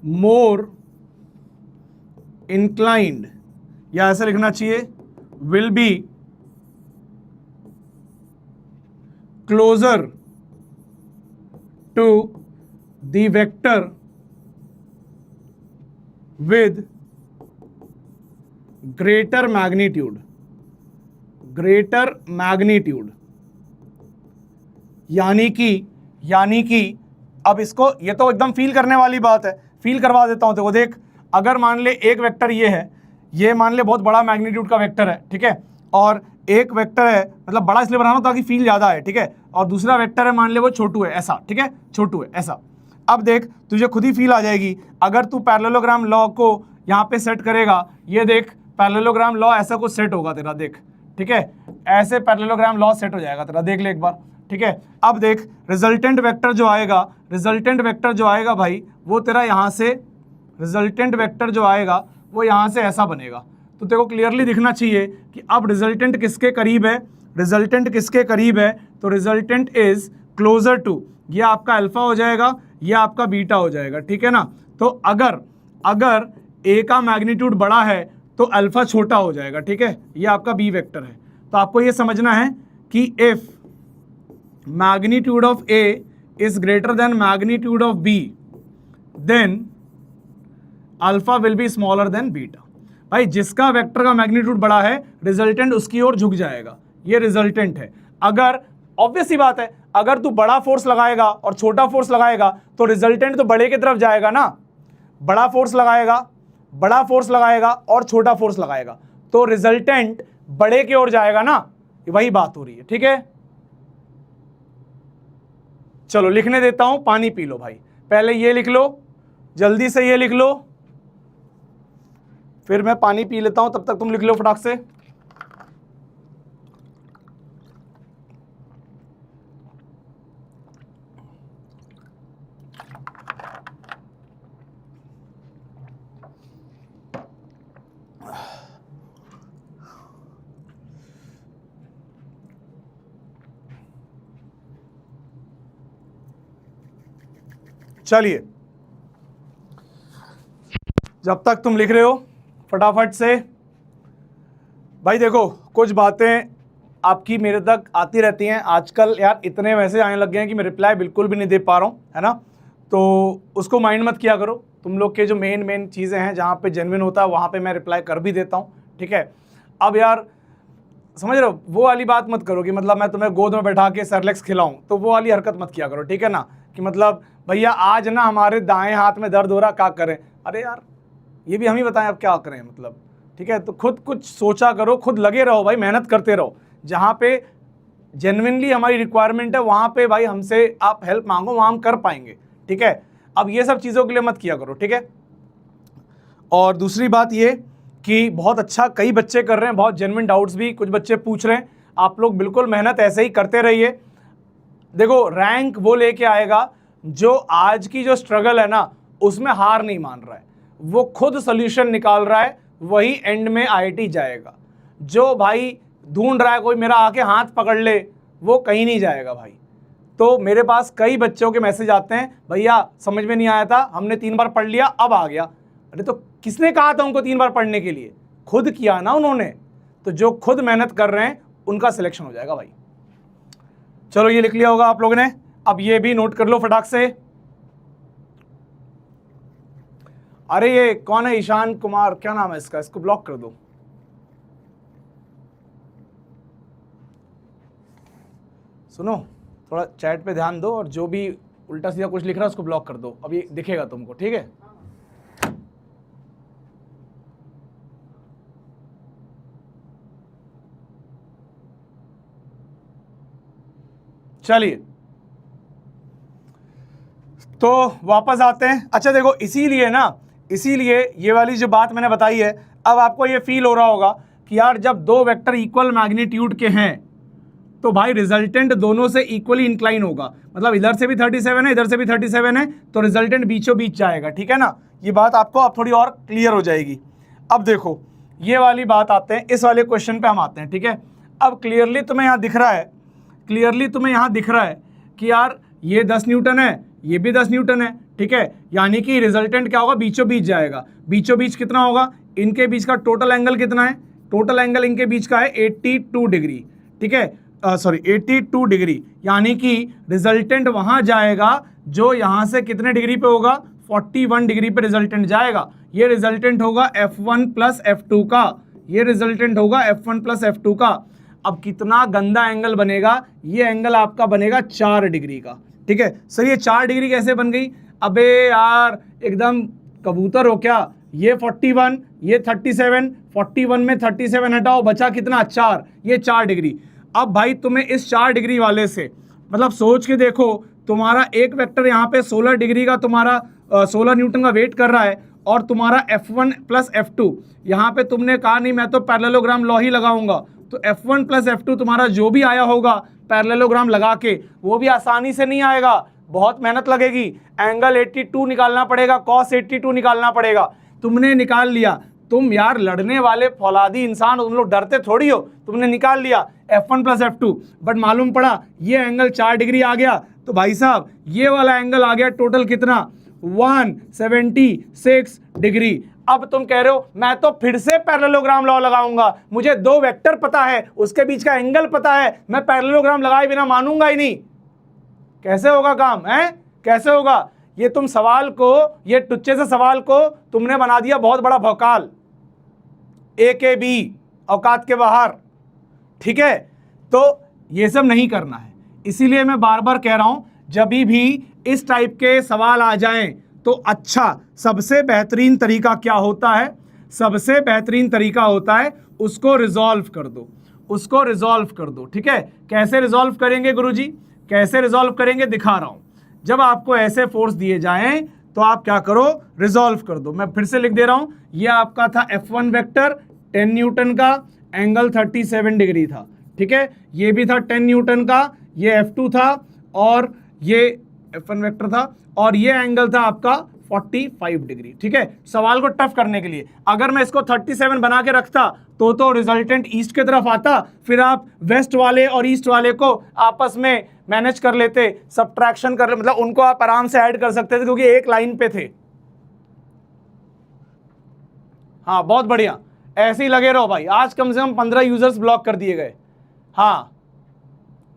more inclined, या ऐसा लिखना चाहिए, will be closer to the vector with greater magnitude, यानी कि अब इसको, ये तो एकदम फील करने वाली बात है, फील करवा देता हूं तेरे को। देख, अगर मान ले एक वेक्टर ये है, ये मान ले बहुत बड़ा मैग्नीट्यूड का वेक्टर है, ठीक है, और एक वेक्टर है, मतलब बड़ा इसलिए बनाना ताकि फील ज्यादा है, ठीक है, और दूसरा वेक्टर है मान ले वो छोटू है, ऐसा, ठीक है, छोटू है ऐसा। अब देख तुझे खुद ही फील आ जाएगी अगर तू पैरेललोग्राम लॉ को यहाँ पे सेट करेगा। ये देख पैरेललोग्राम लॉ ऐसा कुछ सेट होगा तेरा, देख, ठीक है, ऐसे पैरेललोग्राम लॉ सेट हो जाएगा तेरा, देख ले एक बार, ठीक है। अब देख रिजल्टेंट वेक्टर जो आएगा भाई, वो तेरा यहाँ से, रिजल्टेंट वेक्टर जो आएगा वो यहाँ से ऐसा बनेगा। तो तेरे को क्लियरली दिखना चाहिए कि अब रिजल्टेंट किसके करीब है, तो रिजल्टेंट इज क्लोजर टू, ये आपका अल्फा हो जाएगा, ये आपका बीटा हो जाएगा, ठीक है ना। तो अगर ए का मैग्नीट्यूड बड़ा है तो अल्फा छोटा हो जाएगा, ठीक है, ये आपका बी वेक्टर है। तो आपको ये समझना है कि if magnitude of A is greater than magnitude of B, then alpha will be smaller than beta. भाई जिसका वेक्टर का मैग्नीट्यूड बड़ा है, रिजल्टेंट उसकी ओर झुक जाएगा, ये रिजल्टेंट है। अगर ऑब्वियस सी बात है, अगर तू बड़ा फोर्स लगाएगा और छोटा फोर्स लगाएगा तो रिजल्टेंट तो बड़े की तरफ जाएगा ना। बड़ा फोर्स लगाएगा और छोटा फोर्स लगाएगा तो रिजल्टेंट बड़े की ओर जाएगा ना, वही बात हो रही है, ठीक है। चलो लिखने देता हूं, पानी पी लो भाई, पहले ये लिख लो, जल्दी से ये लिख लो, फिर मैं पानी पी लेता हूं, तब तक तुम लिख लो फटाक से। चलिए, जब तक तुम लिख रहे हो फटाफट से, भाई देखो कुछ बातें आपकी मेरे तक आती रहती हैं आजकल यार, इतने मैसेज आने लग गए हैं कि मैं रिप्लाई बिल्कुल भी नहीं दे पा रहा हूँ, है ना। तो उसको माइंड मत किया करो, तुम लोग के जो मेन चीज़ें हैं जहाँ पे जेन्युइन होता है वहाँ पे मैं रिप्लाई कर भी देता हूँ, ठीक है। अब यार समझ रहे हो, वो वाली बात मत करो कि मतलब मैं तुम्हें गोद में बैठा के सेरेलैक्स खिलाऊं, तो वो वाली हरकत मत किया करो, ठीक है ना, कि मतलब भैया आज ना हमारे दाएं हाथ में दर्द हो रहा, क्या करें। अरे यार ये भी हम ही बताएं अब क्या करें, मतलब ठीक है। तो खुद कुछ सोचा करो, खुद लगे रहो भाई, मेहनत करते रहो, जहाँ पे जेन्युइनली हमारी रिक्वायरमेंट है वहाँ पे भाई हमसे आप हेल्प मांगो, वहाँ हम कर पाएंगे, ठीक है। अब ये सब चीज़ों के लिए मत किया करो, ठीक है। और दूसरी बात ये कि बहुत अच्छा कई बच्चे कर रहे हैं, बहुत जेन्युइन डाउट्स भी कुछ बच्चे पूछ रहे हैं, आप लोग बिल्कुल मेहनत ऐसे ही करते रहिए। देखो रैंक वो लेके आएगा जो आज की जो स्ट्रगल है ना उसमें हार नहीं मान रहा है, वो खुद सोल्यूशन निकाल रहा है, वही एंड में आईआईटी जाएगा। जो भाई ढूंढ रहा है कोई मेरा आके हाथ पकड़ ले, वो कहीं नहीं जाएगा भाई। तो मेरे पास कई बच्चों के मैसेज आते हैं, भैया समझ में नहीं आया था, हमने 3 बार पढ़ लिया अब आ गया। अरे तो किसने कहा था उनको 3 बार पढ़ने के लिए, खुद किया ना उन्होंने। तो जो खुद मेहनत कर रहे हैं उनका सिलेक्शन हो जाएगा भाई। चलो ये लिख लिया होगा आप लोगों ने, अब ये भी नोट कर लो फटाक से। अरे ये कौन है, ईशान कुमार क्या नाम है इसका, इसको ब्लॉक कर दो। सुनो, थोड़ा चैट पे ध्यान दो और जो भी उल्टा सीधा कुछ लिख रहा है उसको ब्लॉक कर दो, अभी दिखेगा तुमको, ठीक है। चलिए तो वापस आते हैं। अच्छा देखो, इसीलिए ये वाली जो बात मैंने बताई है, अब आपको ये फील हो रहा होगा कि यार जब दो वेक्टर इक्वल मैग्नीट्यूड के हैं तो भाई रिजल्टेंट दोनों से इक्वली इंक्लाइन होगा, मतलब इधर से भी 37 है, इधर से भी 37 है, तो रिजल्टेंट बीचों बीच जाएगा, ठीक है ना। ये बात आपको अब थोड़ी और क्लियर हो जाएगी। अब देखो ये वाली बात आते हैं, इस वाले क्वेश्चन पे हम आते हैं, ठीक है। अब क्लियरली तुम्हें यहाँ दिख रहा है कि यार ये 10 न्यूटन है, ये भी 10 न्यूटन है, ठीक है। यानी कि रिजल्टेंट क्या होगा, बीचों बीच जाएगा। बीचों बीच कितना होगा, इनके बीच का टोटल एंगल कितना है, टोटल एंगल इनके बीच का है 82 डिग्री, ठीक है, 82 डिग्री। यानी कि रिजल्टेंट वहां जाएगा जो यहां से कितने डिग्री पे होगा, 41 डिग्री पे रिजल्टेंट जाएगा। ये रिजल्टेंट होगा F1 प्लस F2 का, ये रिजल्टेंट होगा F1 प्लस F2 का। अब कितना गंदा एंगल बनेगा, ये एंगल आपका बनेगा 4 डिग्री का, ठीक है। सर ये 4 डिग्री कैसे बन गई, अबे यार एकदम कबूतर हो क्या, ये 41, ये 37, 41 में 37 हटाओ, बचा कितना 4, ये 4 डिग्री। अब भाई तुम्हें इस 4 डिग्री वाले से मतलब सोच के देखो, तुम्हारा एक वेक्टर यहाँ पे 16 डिग्री का तुम्हारा 16 न्यूटन का वेट कर रहा है, और तुम्हारा F1 प्लस F2 यहाँ पे तुमने कहा नहीं मैं तो पैरेललोग्राम लॉ ही लगाऊंगा, तो F1 प्लस F2 तुम्हारा जो भी आया होगा पैरेललोग्राम लगा के, वो भी आसानी से नहीं आएगा, बहुत मेहनत लगेगी। एंगल 82 निकालना पड़ेगा, cos 82 निकालना पड़ेगा। तुमने निकाल लिया, तुम यार लड़ने वाले फौलादी इंसान, तुम लोग डरते थोड़ी हो, तुमने निकाल लिया F1 प्लस F2, बट मालूम पड़ा ये एंगल 4 डिग्री आ गया, तो भाई साहब ये वाला एंगल आ गया टोटल कितना, 176 डिग्री। अब तुम कह रहे हो मैं तो फिर से पैरेललोग्राम लॉ लगाऊंगा, मुझे दो वेक्टर पता है, उसके बीच का एंगल पता है, मैं पैरेललोग्राम लगाए बिना मानूंगा ही नहीं। कैसे होगा काम है, कैसे होगा? ये तुम सवाल को, ये टुच्चे से सवाल को तुमने बना दिया बहुत बड़ा भौकाल, ए के बी, औकात के बाहर, ठीक है। तो ये सब नहीं करना है, इसीलिए मैं बार बार कह रहा हूं, जब भी इस टाइप के सवाल आ जाएं तो अच्छा सबसे बेहतरीन तरीका क्या होता है, सबसे बेहतरीन तरीका होता है उसको रिजॉल्व कर दो, उसको रिजॉल्व कर दो, ठीक है। कैसे रिजॉल्व करेंगे गुरुजी, कैसे रिजॉल्व करेंगे दिखा रहा हूं। जब आपको ऐसे फोर्स दिए जाएं तो आप क्या करो, रिजॉल्व कर दो। मैं फिर से लिख दे रहा हूं, ये आपका था F1 वेक्टर 10 न्यूटन का, एंगल 37 डिग्री था, ठीक है। ये भी था 10 न्यूटन का, ये F2 था, और ये F1 वेक्टर था, और ये एंगल था आपका 45 डिग्री, ठीक है। सवाल को टफ करने के लिए अगर मैं इसको 37 बना के रखता तो रिजल्टेंट ईस्ट की तरफ आता, फिर आप वेस्ट वाले और ईस्ट वाले को आपस में मैनेज कर लेते, सबट्रैक्शन कर, मतलब उनको आप आराम से ऐड कर सकते थे क्योंकि एक लाइन पे थे। हाँ बहुत बढ़िया, ऐसे ही लगे रहो भाई। आज कम से कम 15 यूजर्स ब्लॉक कर दिए गए। हाँ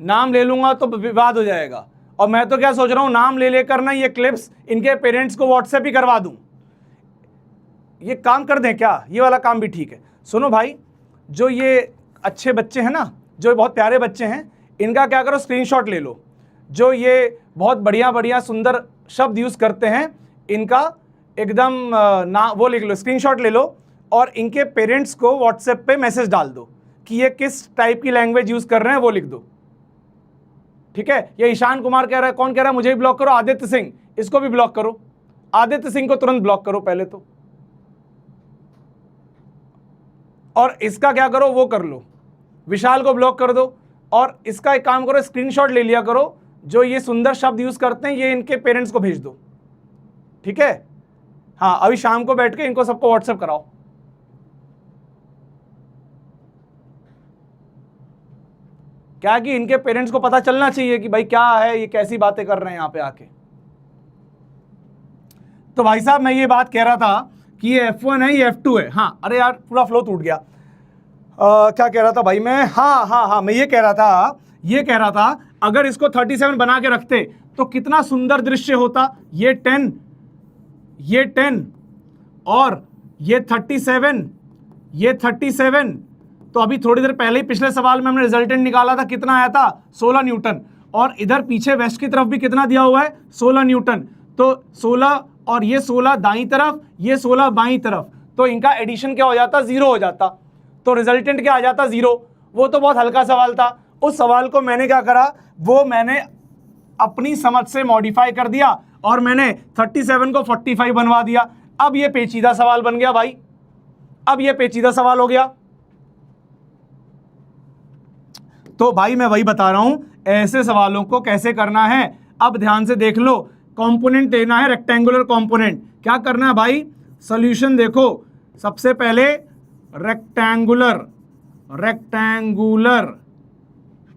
नाम ले लूंगा तो विवाद हो जाएगा, और मैं तो क्या सोच रहा हूं, नाम ले लेकर ना ये क्लिप्स इनके पेरेंट्स को व्हाट्सएप ही करवा दूं। ये काम कर दें क्या, ये वाला काम भी ठीक है। सुनो भाई, जो ये अच्छे बच्चे हैं ना, जो बहुत प्यारे बच्चे हैं, इनका क्या करो, स्क्रीनशॉट ले लो। जो ये बहुत बढ़िया बढ़िया सुंदर शब्द यूज करते हैं, इनका एकदम ना वो लिख लो, स्क्रीनशॉट ले लो, और इनके पेरेंट्स को व्हाट्सएप पे मैसेज डाल दो कि ये किस टाइप की लैंग्वेज यूज कर रहे हैं, वो लिख दो, ठीक है। ये ईशान कुमार कह रहा है, कौन कह रहा है मुझे भी ब्लॉक करो, आदित्य सिंह, इसको भी ब्लॉक करो, आदित्य सिंह को तुरंत ब्लॉक करो पहले तो, और इसका क्या करो, वो कर लो, विशाल को ब्लॉक कर दो, और इसका एक काम करो, स्क्रीनशॉट ले लिया करो, जो ये सुंदर शब्द यूज करते हैं ये इनके पेरेंट्स को भेज दो, ठीक है। हाँ अभी शाम को बैठ के इनको सबको व्हाट्सएप कराओ। क्या कि इनके पेरेंट्स को पता चलना चाहिए कि भाई क्या है, ये कैसी बातें कर रहे हैं यहाँ पे आके। तो भाई साहब मैं ये बात कह रहा था कि ये F1 है, ये F2 है। हाँ अरे यार पूरा फ्लो टूट गया। क्या कह रहा था भाई मैं, हाँ मैं ये कह रहा था अगर इसको 37 बना के रखते तो कितना सुंदर दृश्य होता। ये 10 और ये 37, ये 37 तो अभी थोड़ी देर पहले ही पिछले सवाल में हमने रिजल्टेंट निकाला था, कितना आया था 16 न्यूटन, और इधर पीछे वेस्ट की तरफ भी कितना दिया हुआ है 16 न्यूटन। तो 16 और ये 16 दाईं तरफ, ये 16 बाईं तरफ, तो इनका एडिशन क्या हो जाता 0 हो जाता, तो रिजल्टेंट क्या आ जाता 0। वो तो बहुत हल्का सवाल था, उस सवाल को मैंने क्या करा, वो मैंने अपनी समझ से मॉडिफाई कर दिया और मैंने 37 को 45 बनवा दिया। अब ये पेचीदा सवाल बन गया भाई, अब ये पेचीदा सवाल हो गया। तो भाई मैं वही बता रहा हूं, ऐसे सवालों को कैसे करना है। अब ध्यान से देख लो, कंपोनेंट देना है रेक्टेंगुलर कंपोनेंट। क्या करना है भाई, सॉल्यूशन देखो, सबसे पहले रेक्टेंगुलर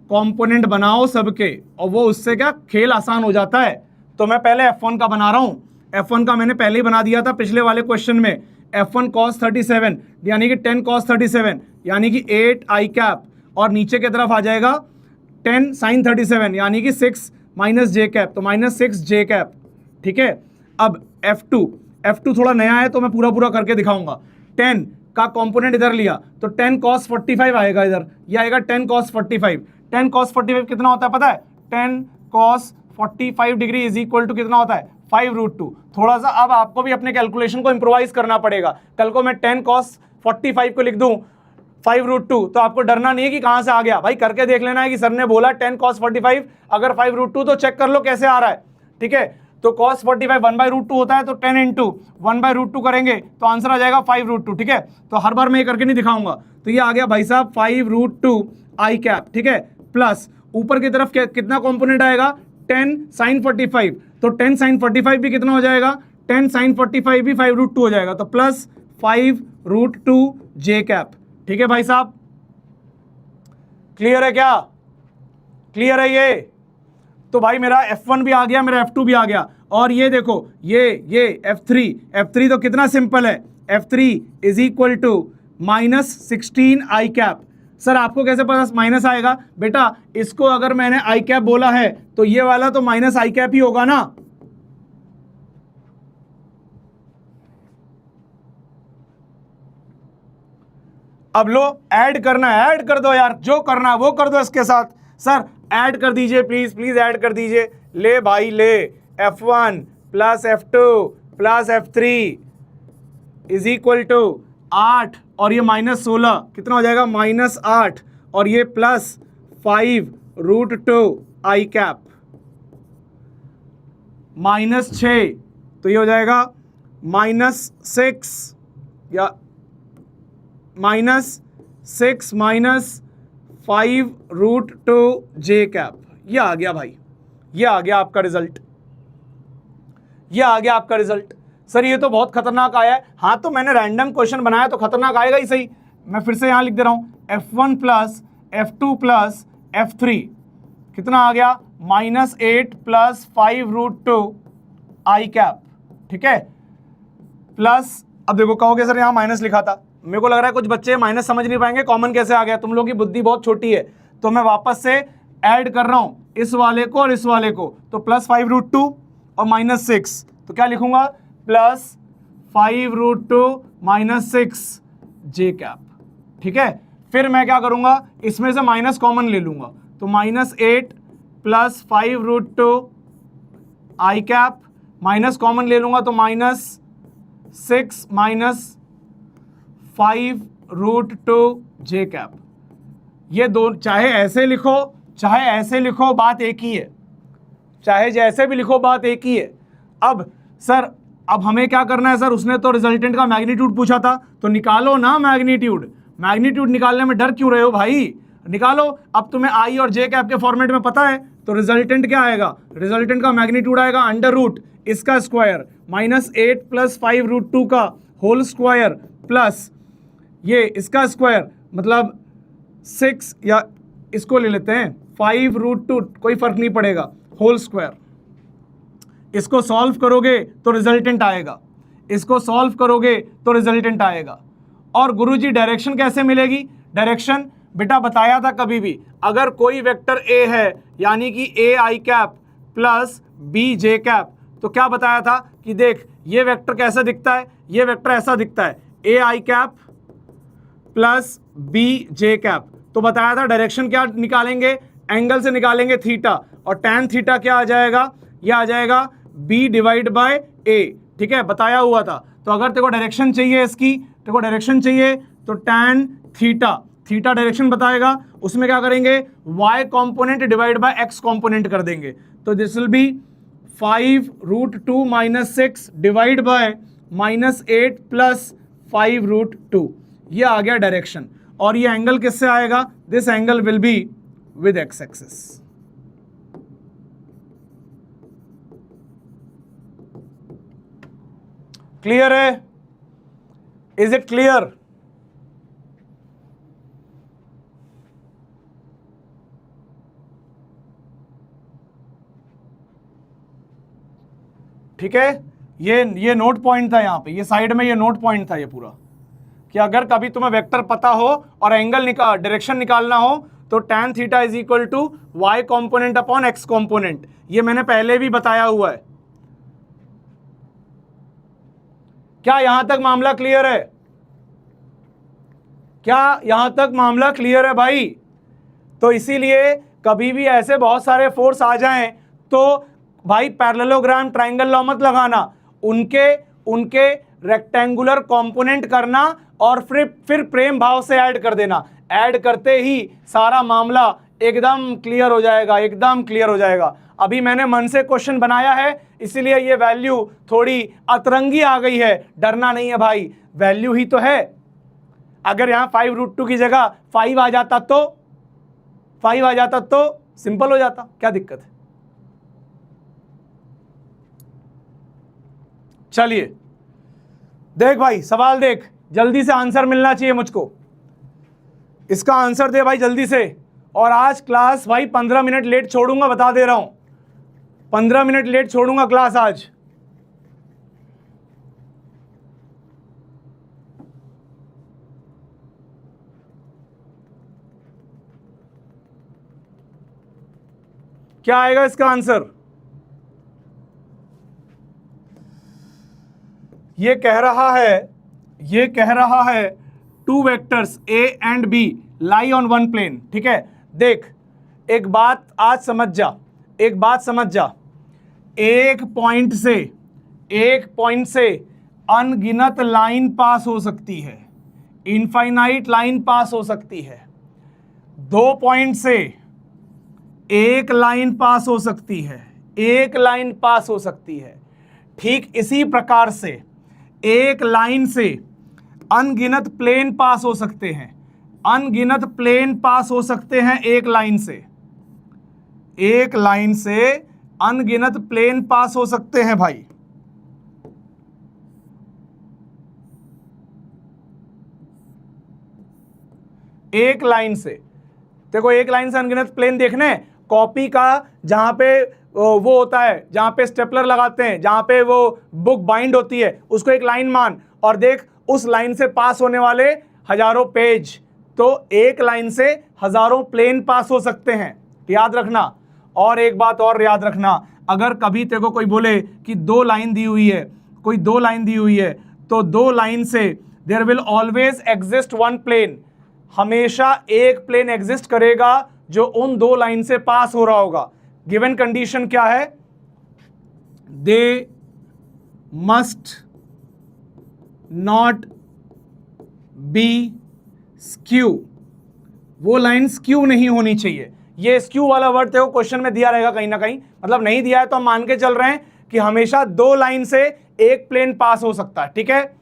कंपोनेंट बनाओ सबके, और वो उससे क्या खेल आसान हो जाता है। तो मैं पहले F1 का बना रहा हूं, F1 का मैंने पहले ही बना दिया था पिछले वाले क्वेश्चन में। F1 cos 37 यानी कि 10 cos 37 यानी कि 8 i कैप, और नीचे की तरफ आ जाएगा 10 sin 37 यानी कि 6 माइनस जे कैप, तो माइनस 6 जे कैप। ठीक है, अब F2 थोड़ा नया है तो मैं पूरा करके दिखाऊंगा। 10 का कंपोनेंट इधर लिया तो 10 cos 45 आएगा इधर, ये आएगा 10 cos 45। 10 cos 45 कितना होता है पता है, 10 cos 45 degree is equal to कितना होता है 5√2। थोड़ा सा अब आपको भी अपने कैलकुलेशन को इंप्रोवाइज करना पड़ेगा। कल को मैं 10 cos 45 को लिख दूं 5√2, तो आपको डरना नहीं है कि कहां से आ गया, भाई करके देख लेना है कि सर ने बोला 10 cos 45 अगर 5√2 तो चेक कर लो कैसे आ रहा है। ठीक है, तो cos 45 1/√2 होता है, तो 10 इंटू 1/√2 करेंगे तो आंसर आ जाएगा 5√2। ठीक है, तो हर बार मैं ये करके नहीं दिखाऊंगा। तो ये आ गया भाई साहब 5√2 i कैप। ठीक है, प्लस ऊपर की तरफ कितना कंपोनेंट आएगा 10 sin 45, तो 10 sin 45 भी कितना हो जाएगा 10 sin 45 भी 5√2 हो जाएगा, तो प्लस 5√2 j कैप। ठीक है भाई साहब, क्लियर है क्या, क्लियर है ये। तो भाई मेरा F1 भी आ गया, मेरा F2 भी आ गया, और ये देखो ये F3 तो कितना सिंपल है, F3 is equal to -16 i cap. Sir आपको कैसे पता माइनस आएगा, बेटा इसको अगर मैंने i कैप बोला है तो ये वाला तो माइनस i कैप ही होगा ना। अब लो ऐड करना है, ऐड कर दो यार, जो करना है वो कर दो इसके साथ। सर ऐड कर दीजिए प्लीज ऐड कर दीजिए। ले भाई ले, F1 plus F2 plus F3 is equal to 8 और ये -16 कितना हो जाएगा -8, और ये प्लस 5√2 i कैप -6, तो ये हो जाएगा -6 या -6 माइनस 5√2 j कैप। ये आ गया भाई, ये आ गया आपका रिजल्ट, ये आ गया आपका रिजल्ट। सर ये तो बहुत खतरनाक आया है। हाँ तो मैंने रैंडम क्वेश्चन बनाया तो खतरनाक आएगा ही सही। मैं फिर से यहां लिख दे रहा हूं F1 plus F2 plus F3 कितना आ गया -8 प्लस 5√2 i कैप। ठीक है, प्लस अब देखो कहोगे सर यहां माइनस लिखा था, मेरे को लग रहा है कुछ बच्चे माइनस समझ नहीं पाएंगे, कॉमन कैसे आ गया, तुम लोगों की बुद्धि बहुत छोटी है। तो मैं वापस से ऐड कर रहा हूं इस वाले को और इस वाले को, तो प्लस 5√2 और -6, तो क्या लिखूंगा प्लस 5√2 -6 j कैप। ठीक है, फिर मैं क्या करूंगा इसमें से माइनस कॉमन ले लूंगा, तो -8 plus 5√2 i cap, minus common ले लूंगा तो -6 माइनस 5√2 j कैप। ये दो चाहे ऐसे लिखो चाहे ऐसे लिखो बात एक ही है, चाहे जैसे भी लिखो बात एक ही है। अब सर अब हमें क्या करना है, सर उसने तो रिजल्टेंट का मैग्नीट्यूड पूछा था, तो निकालो ना मैग्नीट्यूड। मैग्नीट्यूड निकालने में डर क्यों रहे हो भाई, निकालो। अब तुम्हें आई और जे कैप के फॉर्मेट में पता है, तो रिजल्टेंट क्या आएगा, रिजल्टेंट का मैग्नीट्यूड आएगा अंडर रूट इसका स्क्वायर -8 प्लस 5√2 का होल स्क्वायर प्लस ये इसका स्क्वायर, मतलब 6 या इसको ले लेते हैं 5√2, कोई फर्क नहीं पड़ेगा, होल स्क्वायर। इसको सॉल्व करोगे तो रिजल्टेंट आएगा, इसको सॉल्व करोगे तो रिजल्टेंट आएगा। और गुरुजी डायरेक्शन कैसे मिलेगी, डायरेक्शन बेटा बताया था कभी भी, अगर कोई वेक्टर ए है यानी कि a i cap plus b j cap, तो क्या बताया था कि देख ये वेक्टर कैसा दिखता है, ये वेक्टर ऐसा दिखता है, a i cap plus b j cap. तो बताया था डायरेक्शन क्या निकालेंगे, एंगल से निकालेंगे थीटा, और tan थीटा क्या आ जाएगा, ये आ जाएगा b डिवाइड बाय a, ठीक है, बताया हुआ था। तो अगर तेरे को डायरेक्शन चाहिए, इसकी तेरे को डायरेक्शन चाहिए तो tan थीटा, थीटा डायरेक्शन बताएगा, उसमें क्या करेंगे, y component divide by x component कर देंगे। तो this will B 5√2 - 6 divide by -8 plus 5√2, ये आ गया डायरेक्शन। और ये एंगल किससे आएगा, this angle will be with x axis. Clear है, इज इट क्लियर? ठीक है, ये नोट पॉइंट था यहाँ पे, ये साइड में ये नोट पॉइंट था ये पूरा, कि अगर कभी तुम्हें वेक्टर पता हो और एंगल डायरेक्शन निकालना हो तो tan theta is equal to y component upon x component. ये मैंने पहले भी बताया हुआ है। क्या यहां तक मामला क्लियर है? क्या यहां तक मामला क्लियर है भाई? तो इसीलिए कभी भी ऐसे बहुत सारे फोर्स आ जाएं तो भाई पैरेललोग्राम ट्रायंगल लॉ मत लगाना, उनके रेक्टेंगुलर कंपोनेंट करना और फिर प्रेम भाव से ऐड कर देना। ऐड करते ही सारा मामला एकदम क्लियर हो जाएगा, एकदम क्लियर हो जाएगा। अभी मैंने मन से क्वेश्चन बनाया है, इसीलिए ये वैल्यू थोड़ी अतरंगी आ गई है। डरना नहीं है भाई, वैल्यू ही तो है। अगर यहां 5√2 की जगह 5 आ जाता तो सिंपल हो जाता, क्या दिक्कत है? चलिए देख भाई, सवाल देख, जल्दी से आंसर मिलना चाहिए मुझको। इसका आंसर दे भाई जल्दी से। और आज क्लास भाई 15 मिनट लेट छोड़ूंगा, बता दे रहा हूं, 15 मिनट लेट छोड़ूंगा क्लास आज। क्या आएगा इसका आंसर? ये कह रहा है two vectors a and b lie on one plane. ठीक है, देख एक बात आज समझ जा, एक बात समझ जा, एक पॉइंट से अनगिनत लाइन पास हो सकती है, इनफाइनाइट लाइन पास हो सकती है। 2 पॉइंट से एक लाइन पास हो सकती है, एक लाइन पास हो सकती है। ठीक इसी प्रकार से एक लाइन से अनगिनत प्लेन पास हो सकते हैं, अनगिनत प्लेन पास हो सकते हैं एक लाइन से, एक लाइन से अनगिनत प्लेन पास हो सकते हैं भाई। एक लाइन से, देखो एक लाइन से अनगिनत प्लेन देखने, कॉपी का जहां पे वो होता है, जहां पे स्टेपलर लगाते हैं, जहां पे वो बुक बाइंड होती है, उसको एक लाइन मान और देख उस लाइन से पास होने वाले हजारों पेज। तो एक लाइन से हजारों प्लेन पास हो सकते हैं, याद रखना। और एक बात और याद रखना, अगर कभी तेरे को कोई बोले कि 2 लाइन दी हुई है, कोई 2 लाइन दी हुई है, तो 2 लाइन से there will always exist 1 plane, हमेशा एक प्लेन एग्जिस्ट करेगा जो उन 2 लाइन से पास हो रहा होगा। गिवन कंडीशन क्या है? They must not B skew, वो लाइन स्क्यू नहीं होनी चाहिए। ये स्क्यू वाला वर्ड तेरे को क्वेश्चन में दिया रहेगा कहीं ना कहीं, मतलब नहीं दिया है तो हम मान के चल रहे हैं कि हमेशा 2 लाइन से एक प्लेन पास हो सकता है। ठीक है,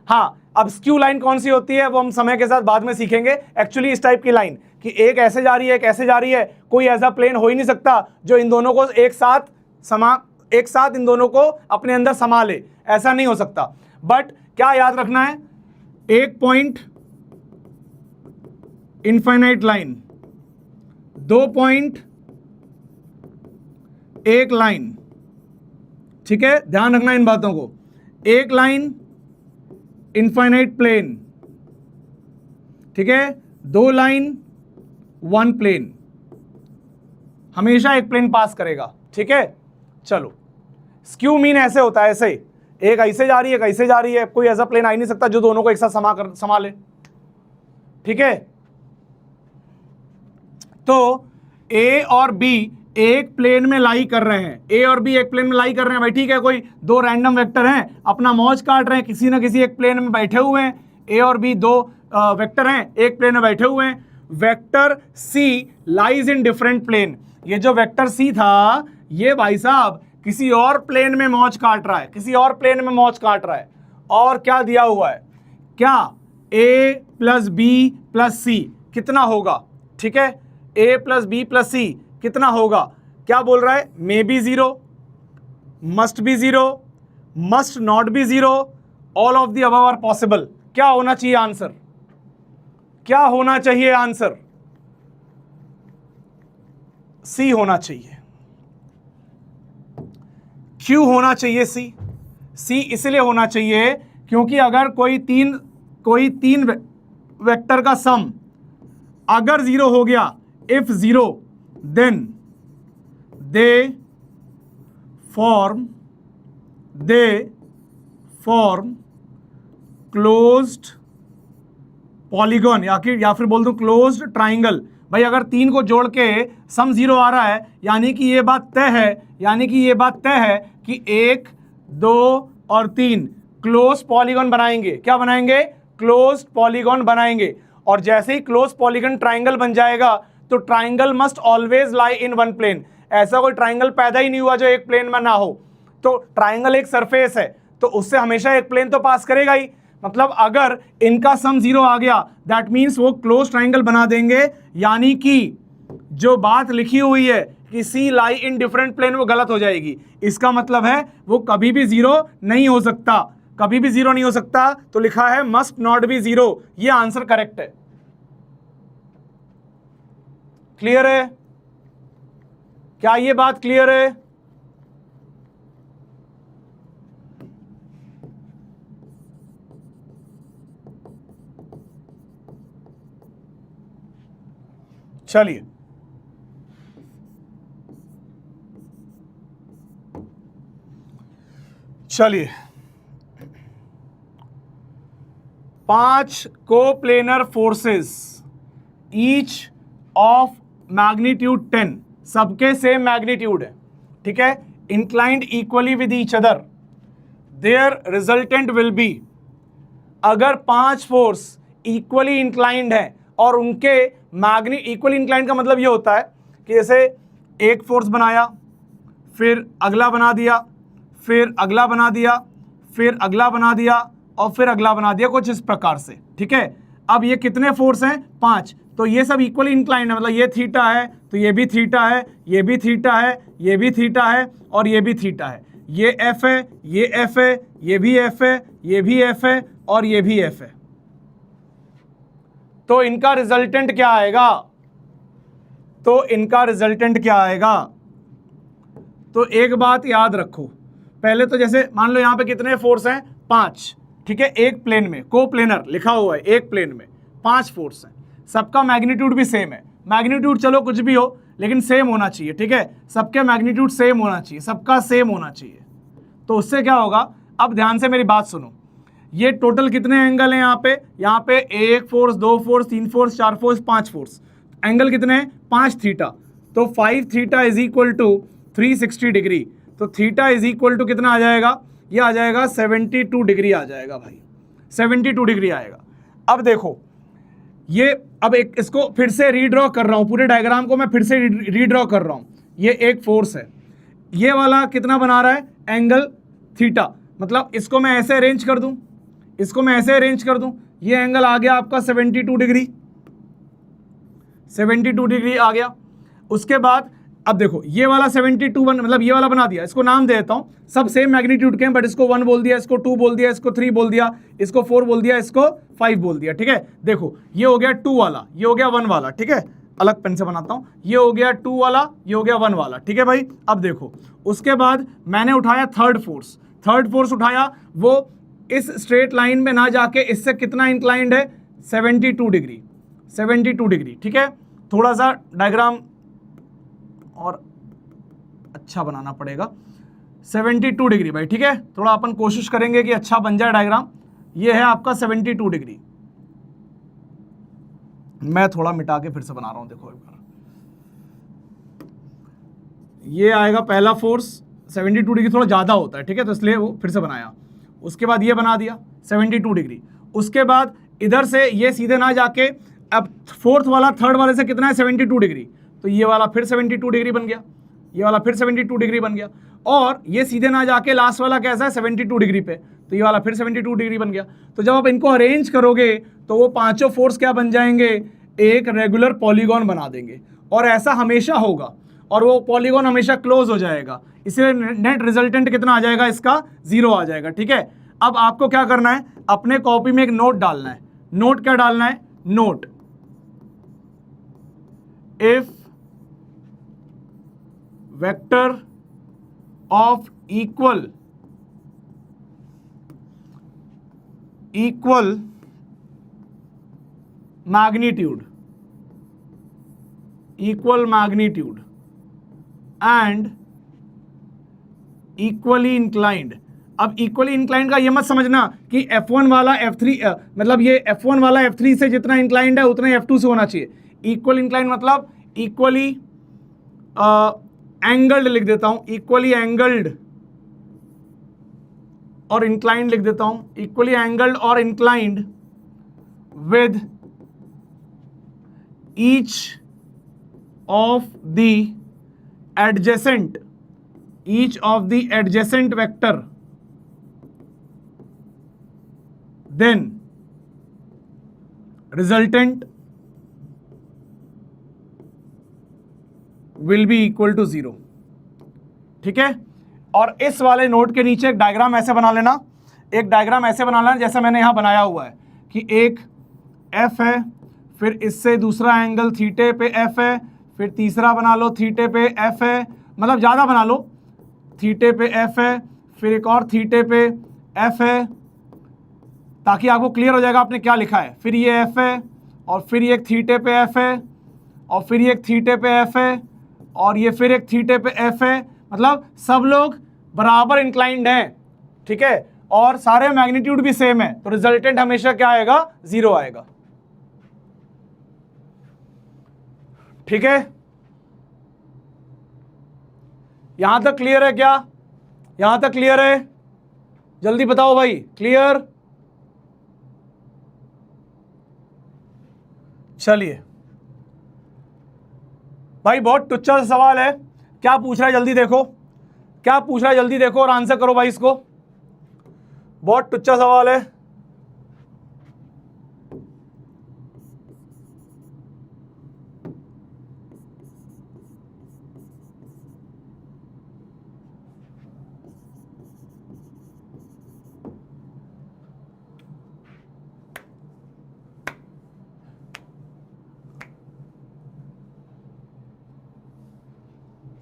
हाँ। अब स्क्यू लाइन कौन सी होती है वो हम समय के साथ बाद में सीखेंगे। एक्चुअली इस टाइप की लाइन कि एक ऐसे जा रही है, एक ऐसे जा रही है, कोई ऐसा प्लेन हो ही नहीं सकता जो इन दोनों को एक साथ इन दोनों को अपने अंदर समा ले, ऐसा नहीं हो सकता। बट क्या याद रखना है? एक पॉइंट इनफाइनाइट लाइन, 2 पॉइंट एक लाइन। ठीक है, ध्यान रखना इन बातों को। एक लाइन इनफाइनाइट प्लेन, ठीक है, 2 लाइन 1 प्लेन, हमेशा एक प्लेन पास करेगा। ठीक है, चलो स्क्यू मीन ऐसे होता है, ऐसे एक ऐसे जा रही है, एक ऐसे जा रही है, कोई ऐसा प्लेन आ ही नहीं सकता जो दोनों को एक साथ समा ले। ठीक है। तो ए और बी एक प्लेन में लाई कर रहे हैं, ए और बी एक प्लेन में लाई कर रहे हैं भाई, ठीक है। कोई दो रैंडम वेक्टर हैं, अपना मौज काट रहे हैं, किसी ना किसी एक प्लेन में बैठे हुए हैं। ए और बी दो वेक्टर हैं, एक प्लेन में बैठे हुए हैं। Vector C lies in different plane. ये जो वेक्टर सी था, ये भाई साहब किसी और प्लेन में मौज काट रहा है, किसी और प्लेन में मौज काट रहा है। और क्या दिया हुआ है, क्या a plus B plus C कितना होगा, ठीक है। a plus B plus C कितना होगा, क्या बोल रहा है, may be zero, must be zero, must not be zero, all of the above are possible. क्या होना चाहिए आंसर, क्या होना चाहिए आंसर, सी होना चाहिए। क्यों होना चाहिए सी, सी इसलिए होना चाहिए क्योंकि अगर कोई तीन वेक्टर का सम अगर जीरो हो गया, if zero, then they form closed polygon, या फिर बोल दूं क्लोज्ड ट्राइंगल। भाई अगर तीन को जोड़ के सम जीरो आ रहा है, यानी कि ये बात तय है, कि 1, 2 और 3 क्लोज पॉलीगॉन बनाएंगे। क्या बनाएंगे, क्लोज पॉलीगॉन बनाएंगे। और जैसे ही क्लोज पॉलीगॉन ट्राइंगल बन जाएगा तो triangle must always lie in one plane. ऐसा कोई ट्राइंगल पैदा ही नहीं हुआ जो एक प्लेन में ना हो। तो ट्राइंगल एक सरफेस है, तो उससे हमेशा एक प्लेन तो पास करेगा ही। मतलब अगर इनका सम जीरो आ गया, दैट मीन्स वो क्लोज ट्राइंगल बना देंगे। यानी कि जो बात लिखी हुई है कि सी लाई इन डिफरेंट प्लेन, वो गलत हो जाएगी। इसका मतलब है वो कभी भी जीरो नहीं हो सकता, कभी भी जीरो नहीं हो सकता। तो लिखा है मस्ट नॉट बी जीरो, ये आंसर करेक्ट है। क्लियर है, क्या ये बात क्लियर है? चलिए चलिए 5 coplanar forces each of magnitude 10, सबके सेम मैग्नीट्यूड है, ठीक है, inclined equally with each other, there resultant will be. अगर 5 फोर्स इक्वली इंक्लाइंड है और उनके इक्वली इंक्लाइंड का मतलब ये होता है कि जैसे एक फोर्स बनाया, फिर अगला बना दिया, फिर अगला बना दिया, फिर अगला बना दिया और फिर अगला बना दिया, कुछ इस प्रकार से, ठीक है। अब ये कितने फोर्स हैं, 5, तो ये सब इक्वली इंक्लाइंड है। मतलब ये थीटा है तो ये भी थीटा है, ये भी थीटा है, ये भी थीटा है और ये भी थीटा है। ये एफ है, ये एफ है, ये भी एफ है, ये भी एफ है और ये भी एफ है। तो इनका रिजल्टेंट क्या आएगा, तो एक बात याद रखो। पहले तो जैसे मान लो यहां पे कितने फोर्स हैं, 5, ठीक है। एक प्लेन में, कोप्लेनर लिखा हुआ है, एक प्लेन में 5 फोर्स हैं, सबका मैग्नीट्यूड भी सेम है। मैग्नीट्यूड चलो कुछ भी हो, लेकिन सेम होना चाहिए, ठीक है। सबके मैग्नीट्यूड सेम होना चाहिए, सबका सेम होना चाहिए। तो उससे क्या होगा, अब ध्यान से मेरी बात सुनो। ये टोटल कितने एंगल हैं यहाँ पे 1 force, 2 force, 3 force, 4 force, 5 force. Angle कितने हैं, 5 थीटा। तो 5 theta is equal to 360 degree. तो थीटा इज इक्वल टू कितना आ जाएगा, ये आ जाएगा 72 डिग्री आ जाएगा भाई, 72 डिग्री आएगा। अब देखो ये, अब एक इसको फिर से रीड्रॉ कर रहा हूँ, पूरे डायग्राम को मैं फिर से रीड्रॉ कर रहा हूँ। ये एक फोर्स है, ये वाला कितना बना रहा है, एंगल थीटा। मतलब इसको मैं ऐसे अरेंज कर दूं, इसको मैं ऐसे अरेंज कर दूं, ये एंगल आ गया आपका 72 डिग्री, 72 डिग्री आ गया। उसके बाद अब देखो ये वाला 72 मतलब ये वाला बना दिया, इसको नाम दे देता हूँ, सब सेम मैग्नीट्यूड के हैं, बट इसको 1 बोल दिया, इसको 2 बोल दिया, इसको 3 बोल दिया, इसको 4 बोल दिया, इसको 5 बोल दिया, ठीक है। देखो ये हो गया 2 वाला, ये हो गया 1 वाला, ठीक है। अलग पेन से बनाता हूँ, ये हो गया 2 वाला, ये हो गया 1 वाला, ठीक है भाई। अब देखो उसके बाद मैंने उठाया थर्ड फोर्स उठाया, वो इस स्ट्रेट लाइन में ना जाके इससे कितना इंक्लाइंड है, 72 डिग्री, 72 डिग्री, ठीक है। थोड़ा सा डायग्राम और अच्छा बनाना पड़ेगा, 72 डिग्री भाई, ठीक है। थोड़ा अपन कोशिश करेंगे कि अच्छा बन जाए डायग्राम। ये है आपका 72 डिग्री, मैं थोड़ा मिटा के फिर से बना रहा हूं, देखो एक बार। ये आएगा पहला फोर्स 72 डिग्री, थोड़ा ज़्यादा होता है, ठीक है, तो इसलिए वो फिर से बनाया। उसके बाद ये बना दिया 72 डिग्री। उसके बाद इधर से ये सीधे ना जाके अब फोर्थ वाला थर्ड वाले से कितना है 72 डिग्री, तो ये वाला फिर 72 डिग्री बन गया, ये वाला फिर 72 डिग्री बन गया, और ये सीधे ना जाके लास्ट वाला कैसा है 72 डिग्री पे, तो ये वाला फिर 72 डिग्री बन गया। तो जब आप इनको अरेंज करोगे तो वो पांचों फोर्स क्या बन जाएंगे, एक रेगुलर पॉलीगॉन बना देंगे, और ऐसा हमेशा होगा, और वो पॉलीगॉन हमेशा क्लोज हो जाएगा, इसलिए नेट रिजल्टेंट कितना आ जाएगा इसका, 0 आ जाएगा, ठीक है। अब आपको क्या करना है, अपने कॉपी में एक नोट डालना है। नोट क्या डालना है, note if vector of equal magnitude and equally inclined. अब इक्वली इंक्लाइंड का ये मत समझना कि F1 वाला F3 मतलब ये F1 वाला F3 से जितना इंक्लाइंड है उतना ही F2 से होना चाहिए। इक्वल इंक्लाइंड मतलब इक्वली एंगल्ड लिख देता हूं, इक्वली एंगल्ड और इंक्लाइंड लिख देता हूं, इक्वली एंगल्ड और inclined with each of the adjacent vector, then resultant will be equal to 0, ठीक है। और इस वाले नोट के नीचे एक डायग्राम ऐसे बना लेना, एक डायग्राम ऐसे बना लेना जैसे मैंने यहां बनाया हुआ है कि एक F है, फिर इससे दूसरा एंगल थीटे पे F है, फिर तीसरा बना लो थीटे पे F है, मतलब ज़्यादा बना लो, थीटे पे F है, फिर एक और थीटे पे F है, ताकि आपको क्लियर हो जाएगा आपने क्या लिखा है। फिर ये F है, और फिर ये एक थीटे पे F है, और फिर ये एक थीटे पे F है, और ये फिर एक थीटे पे F है, मतलब सब लोग बराबर इंक्लाइंड हैं, ठीक है, और सारे मैग्नीट्यूड भी सेम है, तो रिजल्टेंट हमेशा क्या आएगा, 0 आएगा, ठीक है। यहां तक क्लियर है क्या, यहां तक क्लियर है, जल्दी बताओ भाई, क्लियर। चलिए भाई, बहुत टुच्चा सा सवाल है, क्या पूछ रहा है जल्दी देखो, क्या पूछ रहा है जल्दी देखो और आंसर करो भाई इसको, बहुत टुच्चा सवाल है।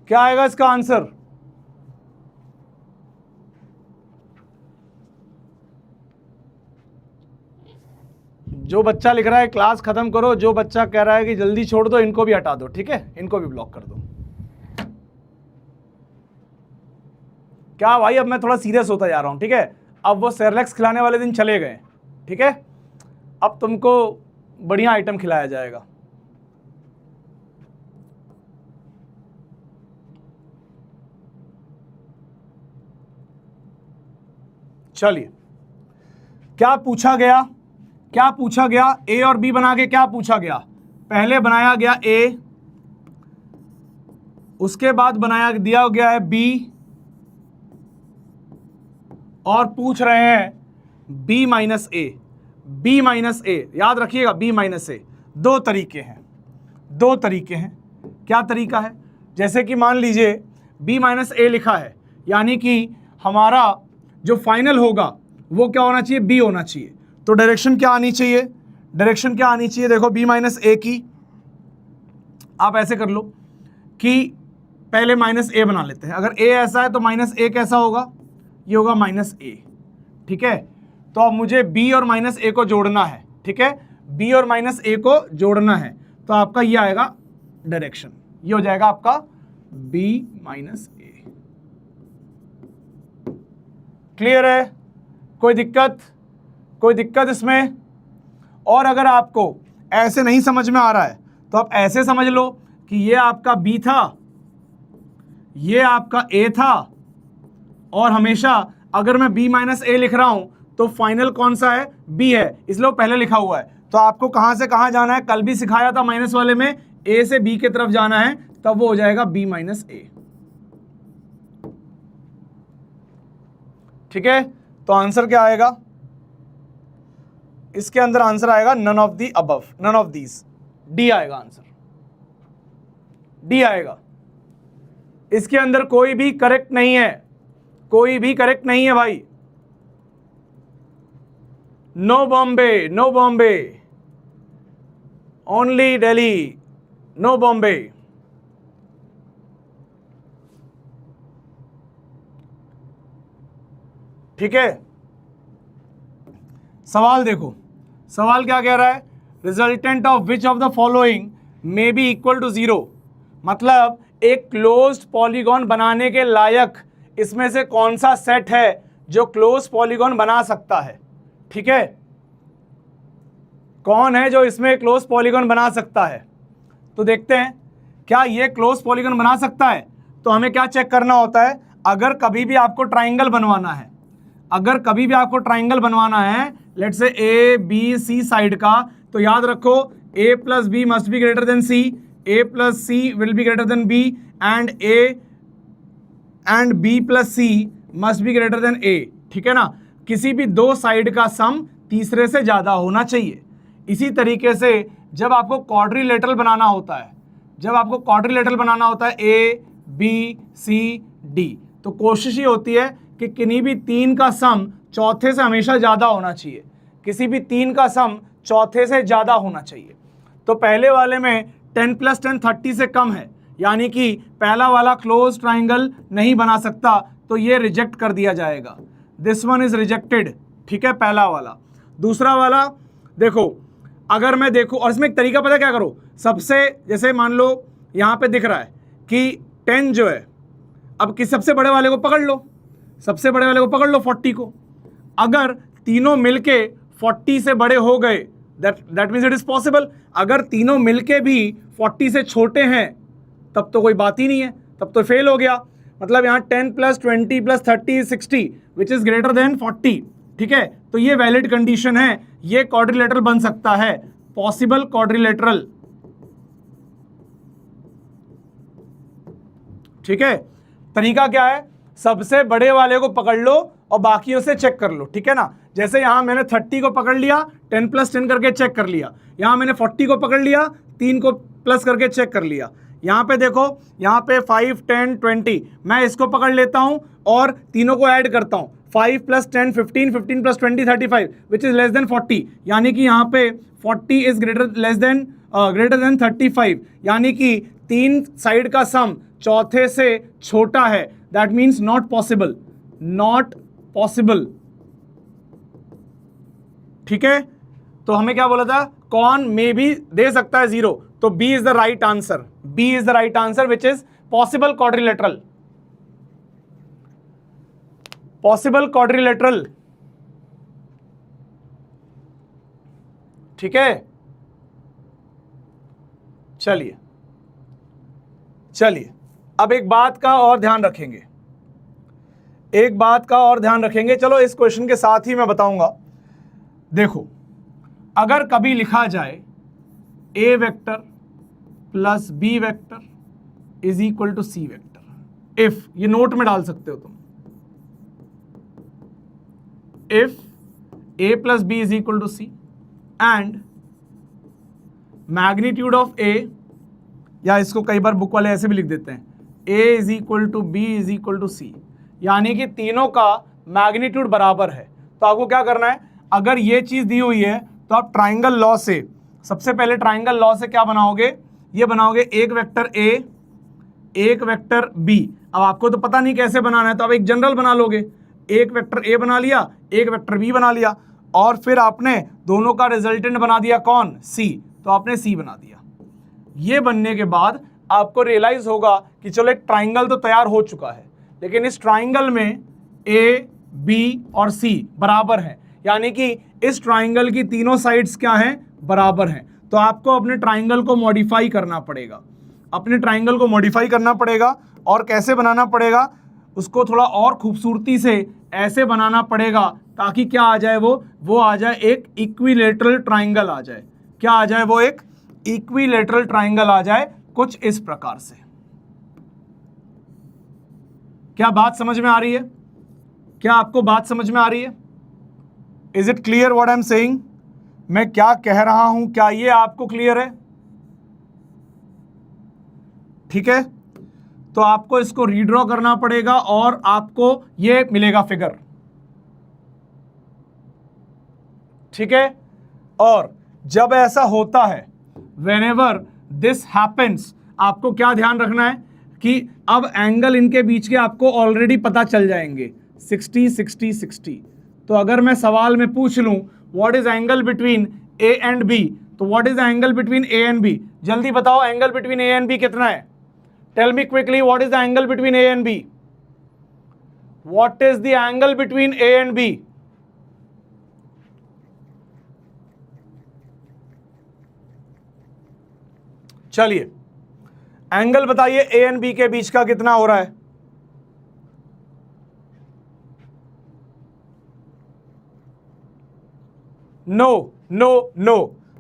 क्या आएगा इसका आंसर, जो बच्चा लिख रहा है क्लास खत्म करो, जो बच्चा कह रहा है कि जल्दी छोड़ दो इनको भी हटा दो, ठीक है, इनको भी ब्लॉक कर दो। क्या भाई, अब मैं थोड़ा सीरियस होता जा रहा हूं, ठीक है, अब वो सेरेलैक्स खिलाने वाले दिन चले गए, ठीक है, अब तुमको बढ़िया आइटम खिलाया जाएगा। चलिए, क्या पूछा गया, क्या पूछा गया, ए और बी बना के क्या पूछा गया, पहले बनाया गया ए, उसके बाद बनाया दिया गया है बी, और पूछ रहे हैं बी माइनस ए। बी माइनस ए याद रखिएगा, बी माइनस ए, दो तरीके हैं, दो तरीके हैं। क्या तरीका है, जैसे कि मान लीजिए बी माइनस ए लिखा है, यानी कि हमारा जो फाइनल होगा वो क्या होना चाहिए, बी होना चाहिए, तो डायरेक्शन क्या आनी चाहिए, डायरेक्शन क्या आनी चाहिए, देखो बी माइनस ए की आप ऐसे कर लो कि पहले माइनस ए बना लेते हैं, अगर ए ऐसा है तो माइनस ए कैसा होगा, ये होगा माइनस ए, ठीक है। तो अब मुझे बी और माइनस ए को जोड़ना है, ठीक है, बी और माइनस ए को जोड़ना है, तो आपका ये आएगा डायरेक्शन, ये हो जाएगा आपका बी माइनस ए। क्लियर है, कोई दिक्कत, कोई दिक्कत इसमें। और अगर आपको ऐसे नहीं समझ में आ रहा है तो आप ऐसे समझ लो कि ये आपका B था, ये आपका A था, और हमेशा अगर मैं B माइनस A लिख रहा हूं तो फाइनल कौन सा है? B है, इसलिए वो पहले लिखा हुआ है। तो आपको कहां से कहां जाना है? कल भी सिखाया था माइनस वाले में, A से B की तरफ जाना है, तब वो हो जाएगा B माइनस A। ठीक है, तो आंसर क्या आएगा इसके अंदर? आंसर आएगा none of the above, none of these, D आएगा आंसर, डी आएगा। इसके अंदर कोई भी करेक्ट नहीं है, कोई भी करेक्ट नहीं है भाई। No Bombay, no Bombay, only Delhi, no Bombay. ठीक है, सवाल देखो, सवाल क्या कह रहा है? Resultant of which of the following may be equal to 0। मतलब एक क्लोज्ड पॉलीगॉन बनाने के लायक इसमें से कौन सा सेट है जो क्लोज पॉलीगॉन बना सकता है? ठीक है, कौन है जो इसमें क्लोज पॉलीगॉन बना सकता है? तो देखते हैं क्या ये क्लोज पॉलीगॉन बना सकता है। तो हमें क्या चेक करना होता है? अगर कभी भी आपको ट्राइंगल बनवाना है, अगर कभी भी आपको ट्राइंगल बनवाना है, let's say A B C side का, तो याद रखो a plus B must be greater than C, a plus C will be greater than b, and a and b plus C must be greater than a। ठीक है ना, किसी भी दो साइड का सम तीसरे से ज्यादा होना चाहिए। इसी तरीके से जब आपको क्वाड्रिलेटरल बनाना होता है, जब आपको क्वाड्रिलेटरल बनाना होता है a b c d, तो कोशिश ही होती है कि किन्हीं भी तीन का सम चौथे से हमेशा ज्यादा होना चाहिए, किसी भी तीन का सम चौथे से ज्यादा होना चाहिए। तो पहले वाले में 10 प्लस 10 30 से कम है, यानी कि पहला वाला क्लोज ट्राइंगल नहीं बना सकता, तो ये रिजेक्ट कर दिया जाएगा। This one is rejected. ठीक है, पहला वाला। दूसरा वाला देखो, अगर मैं देखूं, और इसमें एक तरीका पता क्या करो, सबसे जैसे मान लो यहाँ पे दिख रहा है कि 10 जो है, अब किस सबसे बड़े वाले को पकड़ लो, सबसे बड़े वाले को पकड़ लो 40 को। अगर तीनों मिलके 40 से बड़े हो गए, that means it is possible. अगर तीनों मिलके भी 40 से छोटे हैं तब तो कोई बात ही नहीं है, तब तो फेल हो गया। मतलब यहाँ 10 plus 20 plus 30 60 which is greater then 40। ठीक है, तो ये वैलिड कंडीशन है, ये क्वाड्रिलेटरल बन सकता है, पॉसिबल क्वाड्रिलेटरल। ठीक है, तरीका क्या है? सबसे बड़े वाले को पकड़ लो और बाकियों से चेक कर लो। ठीक है ना, जैसे यहां मैंने 30 को पकड़ लिया, 10 प्लस 10 करके चेक कर लिया। यहां मैंने 40 को पकड़ लिया, 3 को प्लस करके चेक कर लिया। यहां पे देखो, यहां पे 5 10 20, मैं इसको पकड़ लेता हूं और तीनों को ऐड करता हूं, 5 plus 10 15, 15 plus 20 35 which is less than 40, यानी कि यहां पे 40 इज ग्रेटर देन 35, यानी कि तीन साइड का सम चौथे से छोटा है। That means not possible, not possible. ठीक है, तो हमें क्या बोला था? कौन मे भी दे सकता है 0, तो B is the right answer, B is the right answer which is possible quadrilateral, possible quadrilateral. ठीक है, चलिए चलिए, अब एक बात का और ध्यान रखेंगे, एक बात का और ध्यान रखेंगे। चलो इस क्वेश्चन के साथ ही मैं बताऊंगा। देखो, अगर कभी लिखा जाए a vector plus B vector is equal to c vector, if, ये नोट में डाल सकते हो तुम, if a plus b is equal to c and magnitude of a, या इसको कई बार बुक वाले ऐसे भी लिख देते हैं, a is equal to b is equal to c, यानी कि तीनों का मैग्नीट्यूड बराबर है। तो आपको क्या करना है? अगर ये चीज दी हुई है तो आप ट्राइंगल लॉ से, सबसे पहले ट्राइंगल लॉ से क्या बनाओगे? ये बनाओगे एक वेक्टर a, एक वेक्टर b। अब आपको तो पता नहीं कैसे बनाना है, तो आप एक जनरल बना लोगे, एक वेक्टर a बना लिया, एक वेक्टर b बना लिया, और फिर आपने दोनों का रिजल्टेंट बना दिया कौन? c, तो आपने c बना दिया। ये बनने के बाद आपको रियलाइज होगा कि चलो एक ट्राइंगल तो तैयार हो चुका है, लेकिन इस ट्राइंगल में a, b और c बराबर हैं, यानी कि इस ट्राइंगल की तीनों साइड्स क्या हैं? बराबर हैं। तो आपको अपने ट्राइंगल को मॉडिफाई करना पड़ेगा, अपने ट्राइंगल को मॉडिफाई करना पड़ेगा। और कैसे बनाना पड़ेगा, उसको थोड़ा और खूबसूरती से ऐसे बनाना पड़ेगा ताकि क्या आ जाए, वो आ जाए एक इक्विलेटरल ट्राइंगल आ जाए। क्या आ जाए, वो एक इक्विलेटरल ट्राइंगल आ जाए कुछ इस प्रकार से। क्या बात समझ में आ रही है? क्या आपको बात समझ में आ रही है? Is it clear what I am saying? मैं क्या कह रहा हूं, क्या ये आपको क्लियर है? ठीक है, तो आपको इसको रीड्रॉ करना पड़ेगा और आपको ये मिलेगा फिगर। ठीक है, और जब ऐसा होता है, व्हेनेवर दिस हैपेंस, आपको क्या ध्यान रखना है कि अब एंगल इनके बीच के आपको ऑलरेडी पता चल जाएंगे, 60 60 60। तो अगर मैं सवाल में पूछ लूं what is angle between A and b, तो what is angle between A and b? जल्दी बताओ, angle between A and b कितना है? Tell me quickly, what is the angle between A and b? What is the angle between A and b? चलिए angle बताइए a and B के बीच का कितना हो रहा है? नो नो नो,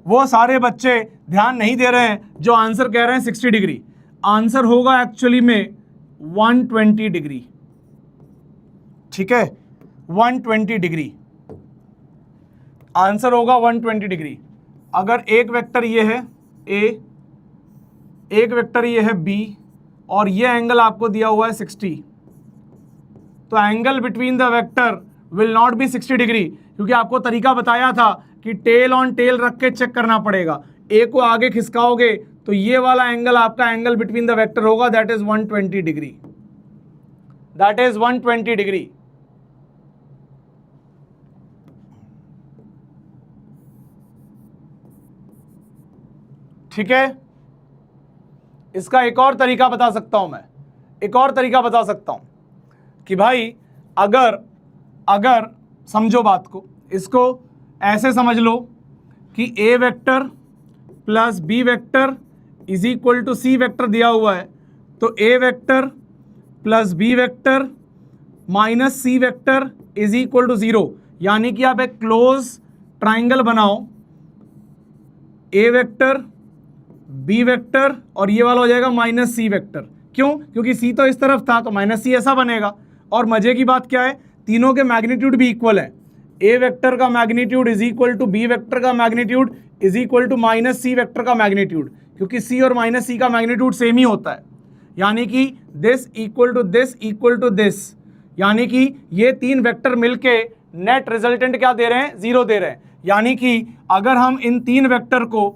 वो सारे बच्चे ध्यान नहीं दे रहे हैं जो आंसर कह रहे हैं 60 डिग्री। आंसर होगा एक्चुअली में 120 डिग्री। ठीक है, 120 डिग्री आंसर होगा, 120 डिग्री। अगर एक वेक्टर ये है ए, एक वेक्टर ये है बी, और ये एंगल आपको दिया हुआ है 60, तो angle between the vector will not be 60 degree, क्योंकि आपको तरीका बताया था कि टेल ऑन टेल रख के चेक करना पड़ेगा। ए को आगे खिसकाओगे तो ये वाला एंगल आपका एंगल बिटवीन द वेक्टर होगा, that is 120 degree, that is 120 degree. ठीक है, इसका एक और तरीका बता सकता हूं मैं, एक और तरीका बता सकता हूं कि भाई अगर समझो बात को, इसको ऐसे समझ लो कि a vector plus B vector is equal to c vector दिया हुआ है, तो a vector plus B vector minus c vector is equal to 0। यानी कि आप एक क्लोज ट्राइंगल बनाओ, ए वेक्टर बी वेक्टर और ये वाला हो जाएगा माइनस सी वेक्टर। क्यों? क्योंकि सी तो इस तरफ था, तो माइनस सी ऐसा बनेगा। और मजे की बात क्या है, तीनों के मैग्नीट्यूड भी इक्वल है। ए वेक्टर का magnitude is equal to b vector का magnitude is equal to minus c vector का मैग्नीट्यूड, क्योंकि सी और माइनस सी का मैग्नीट्यूड सेम ही होता है। यानी कि this equal to this equal to this, यानी कि ये तीन वेक्टर मिलके नेट रिजल्टेंट क्या दे रहे हैं? 0 दे रहे हैं। यानी कि अगर हम इन तीन वेक्टर को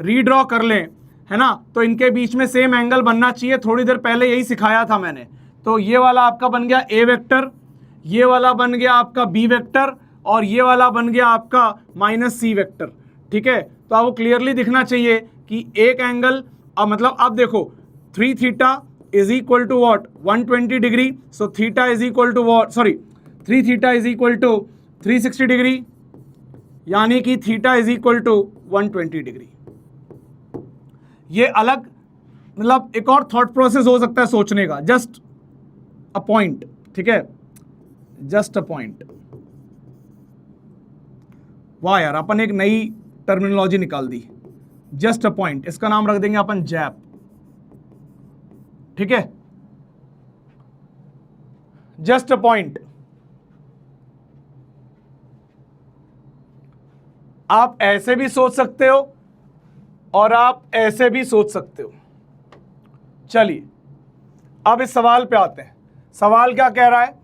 रीड्रॉ कर लें, है ना, तो इनके बीच में सेम एंगल बनना चाहिए। थोड़ी देर पहले यही सिखाया था मैंने। तो ये वाला आपका बन गया ए वेक्टर, ये वाला बन गया आपका बी वेक्टर, और ये वाला बन गया आपका माइनस सी वेक्टर। ठीक है, तो आपको क्लियरली दिखना चाहिए कि एक एंगल, अब मतलब अब देखो 3 theta is equal to what? 120 degree. So theta is equal to what, sorry 3 theta is equal to 360 degree, यानी कि theta is equal to 120 degree. ये अलग मतलब एक और थॉट प्रोसेस हो सकता है सोचने का, जस्ट अ पॉइंट। ठीक है, जस्ट अ पॉइंट। वाह यार, अपन एक नई टर्मिनोलॉजी निकाल दी, जस्ट अ पॉइंट। इसका नाम रख देंगे अपन जैप। ठीक है, जस्ट अ पॉइंट। आप ऐसे भी सोच सकते हो और आप ऐसे भी सोच सकते हो। चलिए अब इस सवाल पे आते हैं। सवाल क्या कह रहा है?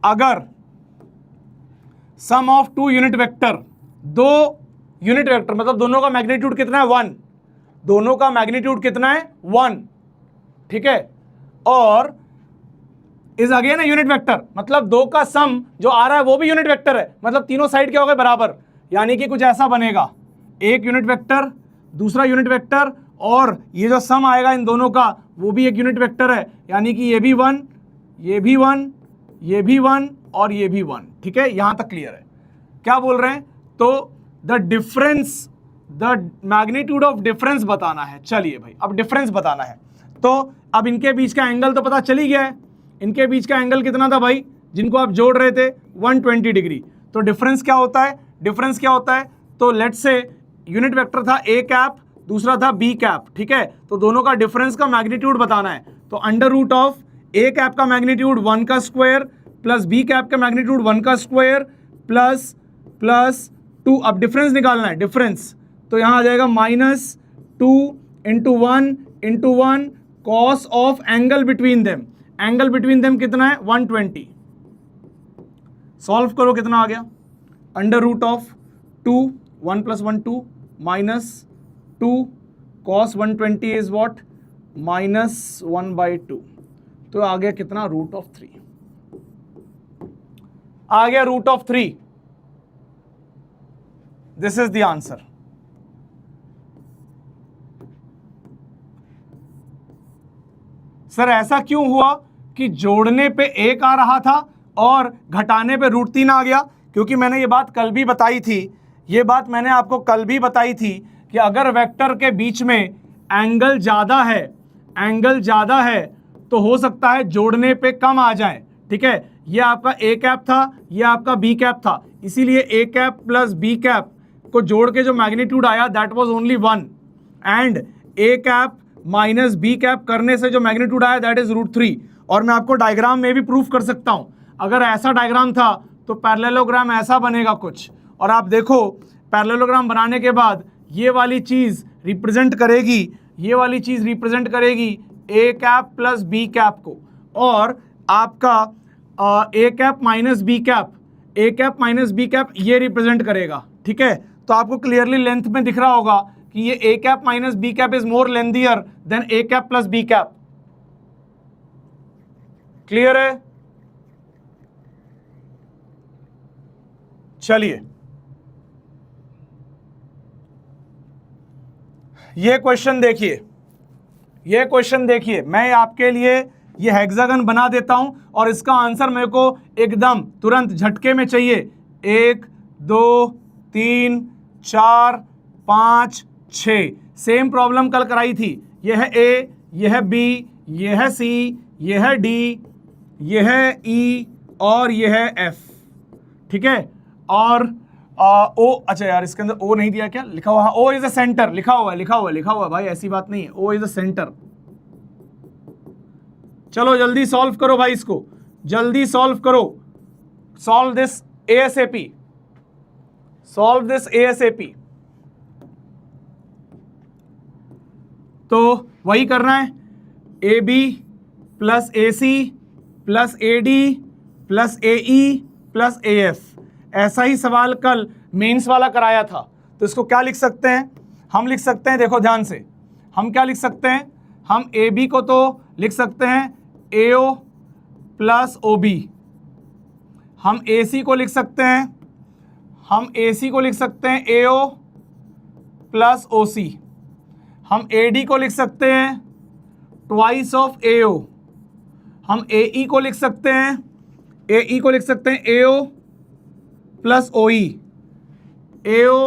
अगर sum of 2 unit vector, 2 unit vector मतलब दोनों का मैग्नीट्यूड कितना है? 1। दोनों का मैग्नीट्यूड कितना है? 1। ठीक है, और is again a unit vector, मतलब 2 का सम जो आ रहा है वो भी यूनिट वेक्टर है, मतलब तीनों साइड क्या हो गए? बराबर। यानी कि कुछ ऐसा बनेगा, एक यूनिट वेक्टर, दूसरा यूनिट वेक्टर, और ये जो सम आएगा इन दोनों का वो भी एक यूनिट वेक्टर है। यानी कि ये भी 1, ये भी 1, ये भी 1 और ये भी 1। ठीक है, यहां तक क्लियर है? क्या बोल रहे हैं? तो the difference the magnitude of difference बताना है। चलिए भाई, अब डिफरेंस बताना है, तो अब इनके बीच का एंगल तो पता चल ही गया है। इनके बीच का एंगल कितना था भाई, जिनको आप जोड़ रहे थे 120 डिग्री। तो डिफरेंस क्या होता है, डिफरेंस क्या होता है, तो लेट्स से यूनिट वेक्टर था ए कैप, दूसरा था बी कैप, ठीक है। तो दोनों का डिफरेंस का मैग्नीट्यूड बताना है, तो under root of A cap का मैग्नीट्यूड 1 का स्क्वायर प्लस बी कैप का मैग्नीट्यूड 1 का स्क्वायर प्लस 2। अब डिफरेंस निकालना है, डिफरेंस तो यहां आ जाएगा -2 × 1 cos of angle between them. Angle between them कितना है, 120। सॉल्व करो, कितना आ गया, under root of 2, 1 + 1 2 -2 cos 120 is what, -1/2। तो आ गया कितना, √3 आ गया, √3। This is the answer. Sir ऐसा क्यों हुआ कि जोड़ने पे 1 आ रहा था और घटाने पे √3 आ गया? क्योंकि मैंने ये बात कल भी बताई थी, ये बात मैंने आपको कल भी बताई थी कि अगर वेक्टर के बीच में एंगल ज़्यादा है, एंगल ज़्यादा है तो हो सकता है जोड़ने पे कम आ जाए, ठीक है। ये आपका ए कैप था, ये आपका बी कैप था, इसीलिए A cap plus B cap को जोड़ के जो मैग्नीट्यूड आया that was only 1, and A cap minus B cap करने से जो मैग्नीट्यूड आया दैट इज √3। और मैं आपको डायग्राम में भी प्रूफ कर सकता हूं। अगर ऐसा डायग्राम था तो पैरेललोग्राम ऐसा बनेगा कुछ, और आप देखो पैरेललोग्राम बनाने के बाद ये वाली चीज रिप्रेजेंट करेगी, ये वाली चीज रिप्रेजेंट करेगी ए कैप प्लस बी कैप को, और आपका ए कैप माइनस बी कैप, ए कैप माइनस बी कैप ये रिप्रेजेंट करेगा, ठीक है। तो आपको क्लियरली लेंथ में दिख रहा होगा कि ये a cap minus B cap is more lengthier than a cap plus B cap. Clear है? चलिए, ये क्वेश्चन देखिए, ये क्वेश्चन देखिए, मैं आपके लिए ये हेक्सागन बना देता हूं और इसका आंसर मेरे को एकदम तुरंत झटके में चाहिए। 1 2 3 4 5 6 सेम प्रॉब्लम कल कराई थी। यह है ए, यह है बी, यह है सी, यह है डी, यह है ई और यह है एफ, ठीक है। और ओ, अच्छा यार इसके अंदर ओ नहीं दिया क्या, लिखा हुआ, ओ इज अ सेंटर, लिखा हुआ है भाई, ऐसी बात नहीं है, ओ इज अ सेंटर। चलो जल्दी सॉल्व करो भाई, इसको जल्दी सॉल्व करो, solve this ASAP, solve this ASAP। तो वही करना है, AB plus AC plus AD plus AE plus AF। ऐसा ही सवाल कल मेंस वाला कराया था। तो इसको क्या लिख सकते हैं, हम लिख सकते हैं, देखो ध्यान से, हम क्या लिख सकते हैं, हम AB को तो लिख सकते हैं AO प्लस OB, हम AC को लिख सकते हैं, हम AC को लिख सकते हैं AO प्लस OC, हम AD को लिख सकते हैं ट्वाइस ऑफ AO, हम AE को लिख सकते हैं, AE को लिख सकते हैं AO plus OE, AO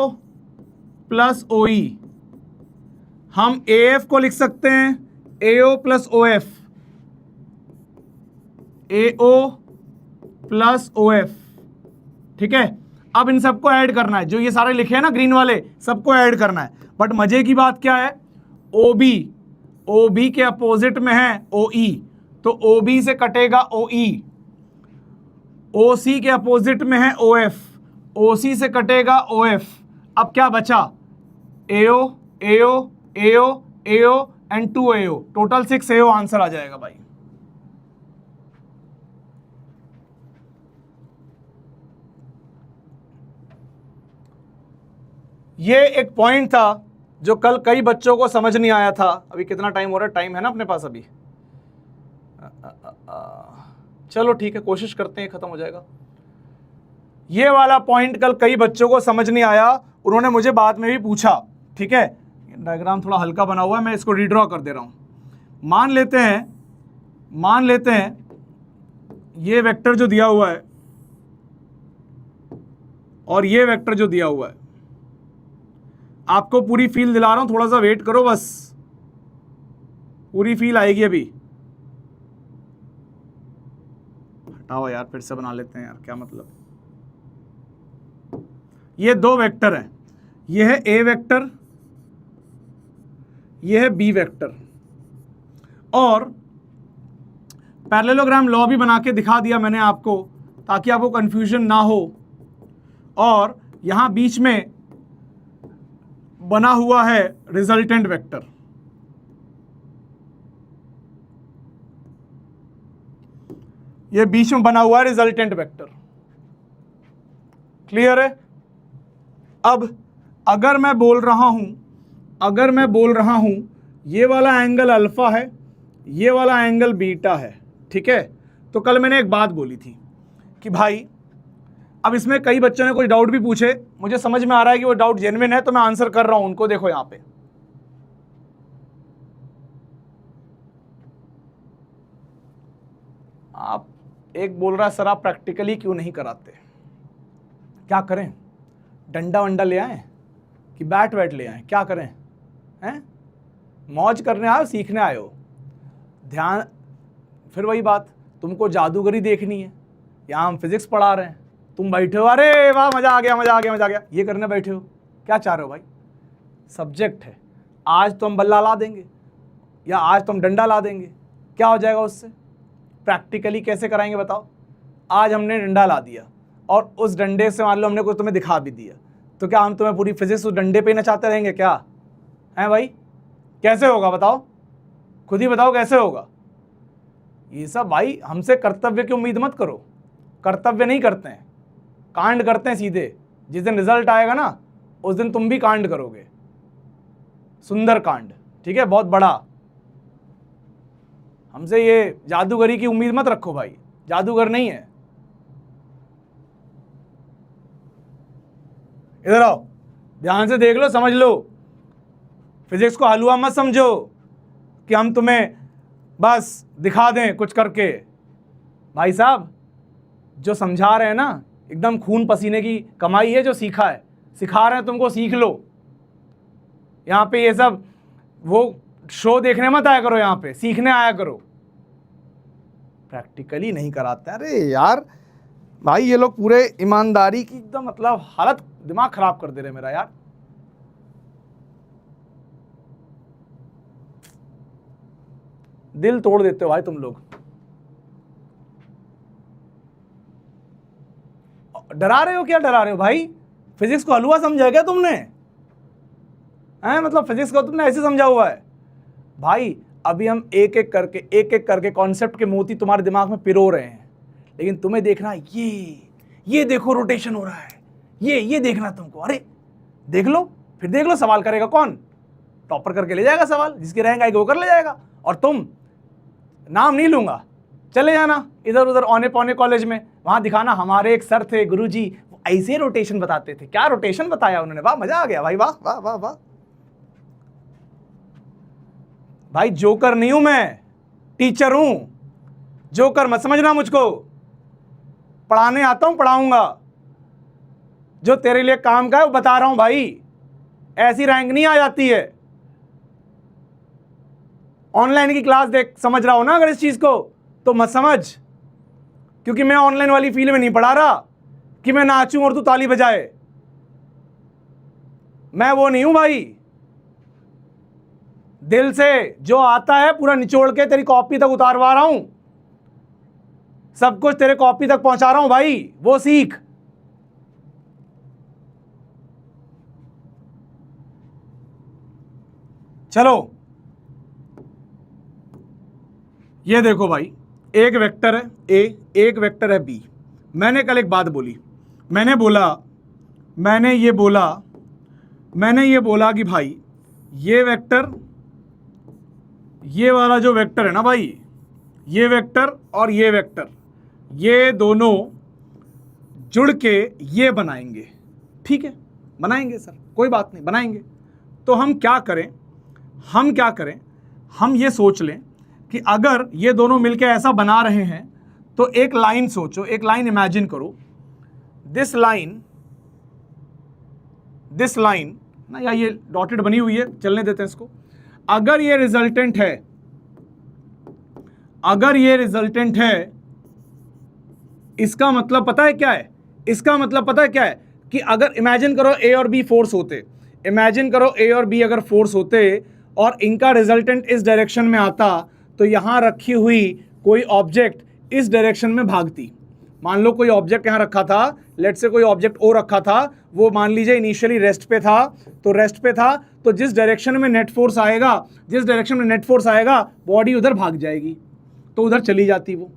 plus OE, हम AF को लिख सकते हैं AO plus OF, AO plus OF, ठीक है। अब इन सबको ऐड करना है, जो ये सारे लिखे हैं ना ग्रीन वाले, सबको ऐड करना है। बट मजे की बात क्या है, OB के अपोजिट में है OE, तो OB से कटेगा OE, OC के अपोजिट में है OF, OC से कटेगा OF। अब क्या बचा, AO AO AO AO and 2 AO, total 6 AO answer आ जाएगा भाई। ये एक पॉइंट था जो कल कई बच्चों को समझ नहीं आया था। अभी कितना टाइम हो रहा है, टाइम है ना अपने पास अभी, चलो ठीक है, कोशिश करते हैं खत्म हो जाएगा। ये वाला पॉइंट कल कई बच्चों को समझ नहीं आया, उन्होंने मुझे बाद में भी पूछा, ठीक है। डायग्राम थोड़ा हल्का बना हुआ है, मैं इसको रीड्रॉ कर दे रहा हूं। मान लेते हैं ये वेक्टर जो दिया हुआ है और ये वेक्टर जो दिया हुआ है, आपको पूरी फील दिला रहा हूं, थोड़ा सा वेट करो बस, पूरी फील आएगी अभी। हटाओ यार, फिर से बना लेते हैं यार, क्या मतलब। ये दो वेक्टर हैं, ये है ए वेक्टर, ये है बी वेक्टर, और पैरेललोग्राम लॉ भी बना के दिखा दिया मैंने आपको ताकि आपको कंफ्यूजन ना हो। और यहां बीच में बना हुआ है रिजल्टेंट वेक्टर। ये बीच में बना हुआ है रिजल्टेंट वेक्टर। क्लियर है? अब अगर मैं बोल रहा हूं ये वाला एंगल अल्फा है, ये वाला एंगल बीटा है, ठीक है, तो कल मैंने एक बात बोली थी कि भाई, अब इसमें कई बच्चों ने कोई डाउट भी पूछे, मुझे समझ में आ रहा है कि वो डाउट जेन्युइन है, तो मैं आंसर कर रहा हूं उनको। देखो यहां पे आप, एक बोल रहा है सर आप प्रैक्टिकली क्यों नहीं कराते, क्या करें, डंडा वंडा ले आए कि बैट वैट ले आए, क्या करें, हैं? मौज करने आए हो, सीखने आए हो? ध्यान, फिर वही बात, तुमको जादूगरी देखनी है, यहाँ हम फिजिक्स पढ़ा रहे हैं, तुम बैठे हो अरे वाह मजा आ गया मजा आ गया मजा आ गया, ये करने बैठे हो। क्या चाह रहे हो भाई? सब्जेक्ट है, आज तो हम बल्ला ला देंगे या आज तो हम डंडा ला देंगे, क्या हो जाएगा उससे? प्रैक्टिकली कैसे कराएंगे बताओ? आज हमने डंडा ला दिया और उस डंडे से मान लो हमने कुछ तुम्हें दिखा भी दिया, तो क्या हम तुम्हें पूरी फिजिक्स उस डंडे पे नचाते रहेंगे क्या? हैं भाई? कैसे होगा बताओ, खुद ही बताओ कैसे होगा? ये सब भाई हमसे कर्तव्य की उम्मीद मत करो, कर्तव्य नहीं करते हैं, कांड करते हैं सीधे। जिस दिन रिजल्ट आएगा ना उस दिन तुम भी कांड करोगे, सुंदर कांड, ठीक है, बहुत बड़ा। हमसे ये जादूगरी की उम्मीद मत रखो भाई, जादूगर नहीं है। इधर आओ, ध्यान से देख लो, समझ लो, फिजिक्स को हलवा मत समझो कि हम तुम्हें बस दिखा दें कुछ करके। भाई साहब जो समझा रहे हैं ना, एकदम खून पसीने की कमाई है, जो सीखा है, सिखा रहे हैं तुमको, सीख लो। यहाँ पे ये सब वो शो देखने मत आया करो, यहाँ पे सीखने आया करो, प्रैक्टिकली नहीं कराते। अरे यार भाई, ये लोग पूरे ईमानदारी की एकदम मतलब हालत, दिमाग खराब कर दे रहे मेरा यार। दिल तोड़ देते हो भाई तुम लोग। डरा रहे हो, क्या डरा रहे हो भाई? फिजिक्स को हलवा समझा क्या तुमने? हैं, मतलब फिजिक्स को तुमने ऐसे समझा हुआ है भाई? अभी हम एक एक करके कॉन्सेप्ट के मोती तुम्हारे दिमाग में पिरो रहे हैं, लेकिन तुम्हें देखना ये देखो रोटेशन हो रहा है, ये देखना तुमको। अरे देख लो, फिर देख लो सवाल करेगा कौन? टॉपर करके ले जाएगा सवाल, जिसकी रैंक आएगी वो कर ले जाएगा, और तुम, नाम नहीं लूंगा, चले जाना इधर उधर औने पौने कॉलेज में, वहां दिखाना हमारे एक सर थे गुरुजी, वो ऐसे रोटेशन बताते थे। क्या रोटेशन बताया उन्होंने, वाह मजा आ गया भाई, वाह वाह वाह वाह। भाई जोकर नहीं हूं मैं, टीचर हूं। जोकर मत समझना मुझको, पढ़ाने आता हूं, पढ़ाऊंगा। जो तेरे लिए काम का है वो बता रहा हूं भाई, ऐसी रैंक नहीं आ जाती है। ऑनलाइन की क्लास देख समझ रहा हो ना अगर इस चीज को, तो मत समझ, क्योंकि मैं ऑनलाइन वाली फील्ड में नहीं पढ़ा रहा कि मैं नाचूं और तू ताली बजाए। मैं वो नहीं हूं भाई। दिल से जो आता है पूरा निचोड़ के तेरी कॉपी तक उतारवा रहा हूं, सब कुछ तेरे कॉपी तक पहुंचा रहा हूं भाई, वो सीख। चलो ये देखो भाई, एक वेक्टर है ए, एक वेक्टर है बी। मैंने कल एक बात बोली, मैंने ये बोला कि भाई ये वेक्टर, ये वाला जो वेक्टर है ना भाई, ये वेक्टर और ये वेक्टर, ये दोनों जुड़ के ये बनाएंगे, ठीक है, बनाएंगे सर, कोई बात नहीं, बनाएंगे। तो हम क्या करें, हम ये सोच लें कि अगर ये दोनों मिलके ऐसा बना रहे हैं तो एक लाइन सोचो, एक लाइन इमेजिन करो, दिस लाइन ना, या ये डॉटेड बनी हुई है, चलने देते हैं इसको। अगर ये रिजल्टेंट है, अगर ये रिजल्टेंट है, इसका मतलब पता है क्या है, इसका मतलब पता है क्या है कि अगर इमेजिन करो ए और बी फोर्स होते, इमेजिन करो ए और बी अगर फोर्स होते और इनका रिजल्टेंट इस डायरेक्शन में आता, तो यहां रखी हुई कोई ऑब्जेक्ट इस डायरेक्शन में भागती। मान लो कोई ऑब्जेक्ट यहां रखा था, लेट से कोई ऑब्जेक्ट ओ रखा था, वो मान लीजिए इनिशियली रेस्ट पे था, तो रेस्ट पे था, तो जिस डायरेक्शन में नेट फोर्स आएगा, जिस डायरेक्शन में नेट फोर्स आएगा, बॉडी उधर भाग जाएगी, तो उधर चली जाती वो।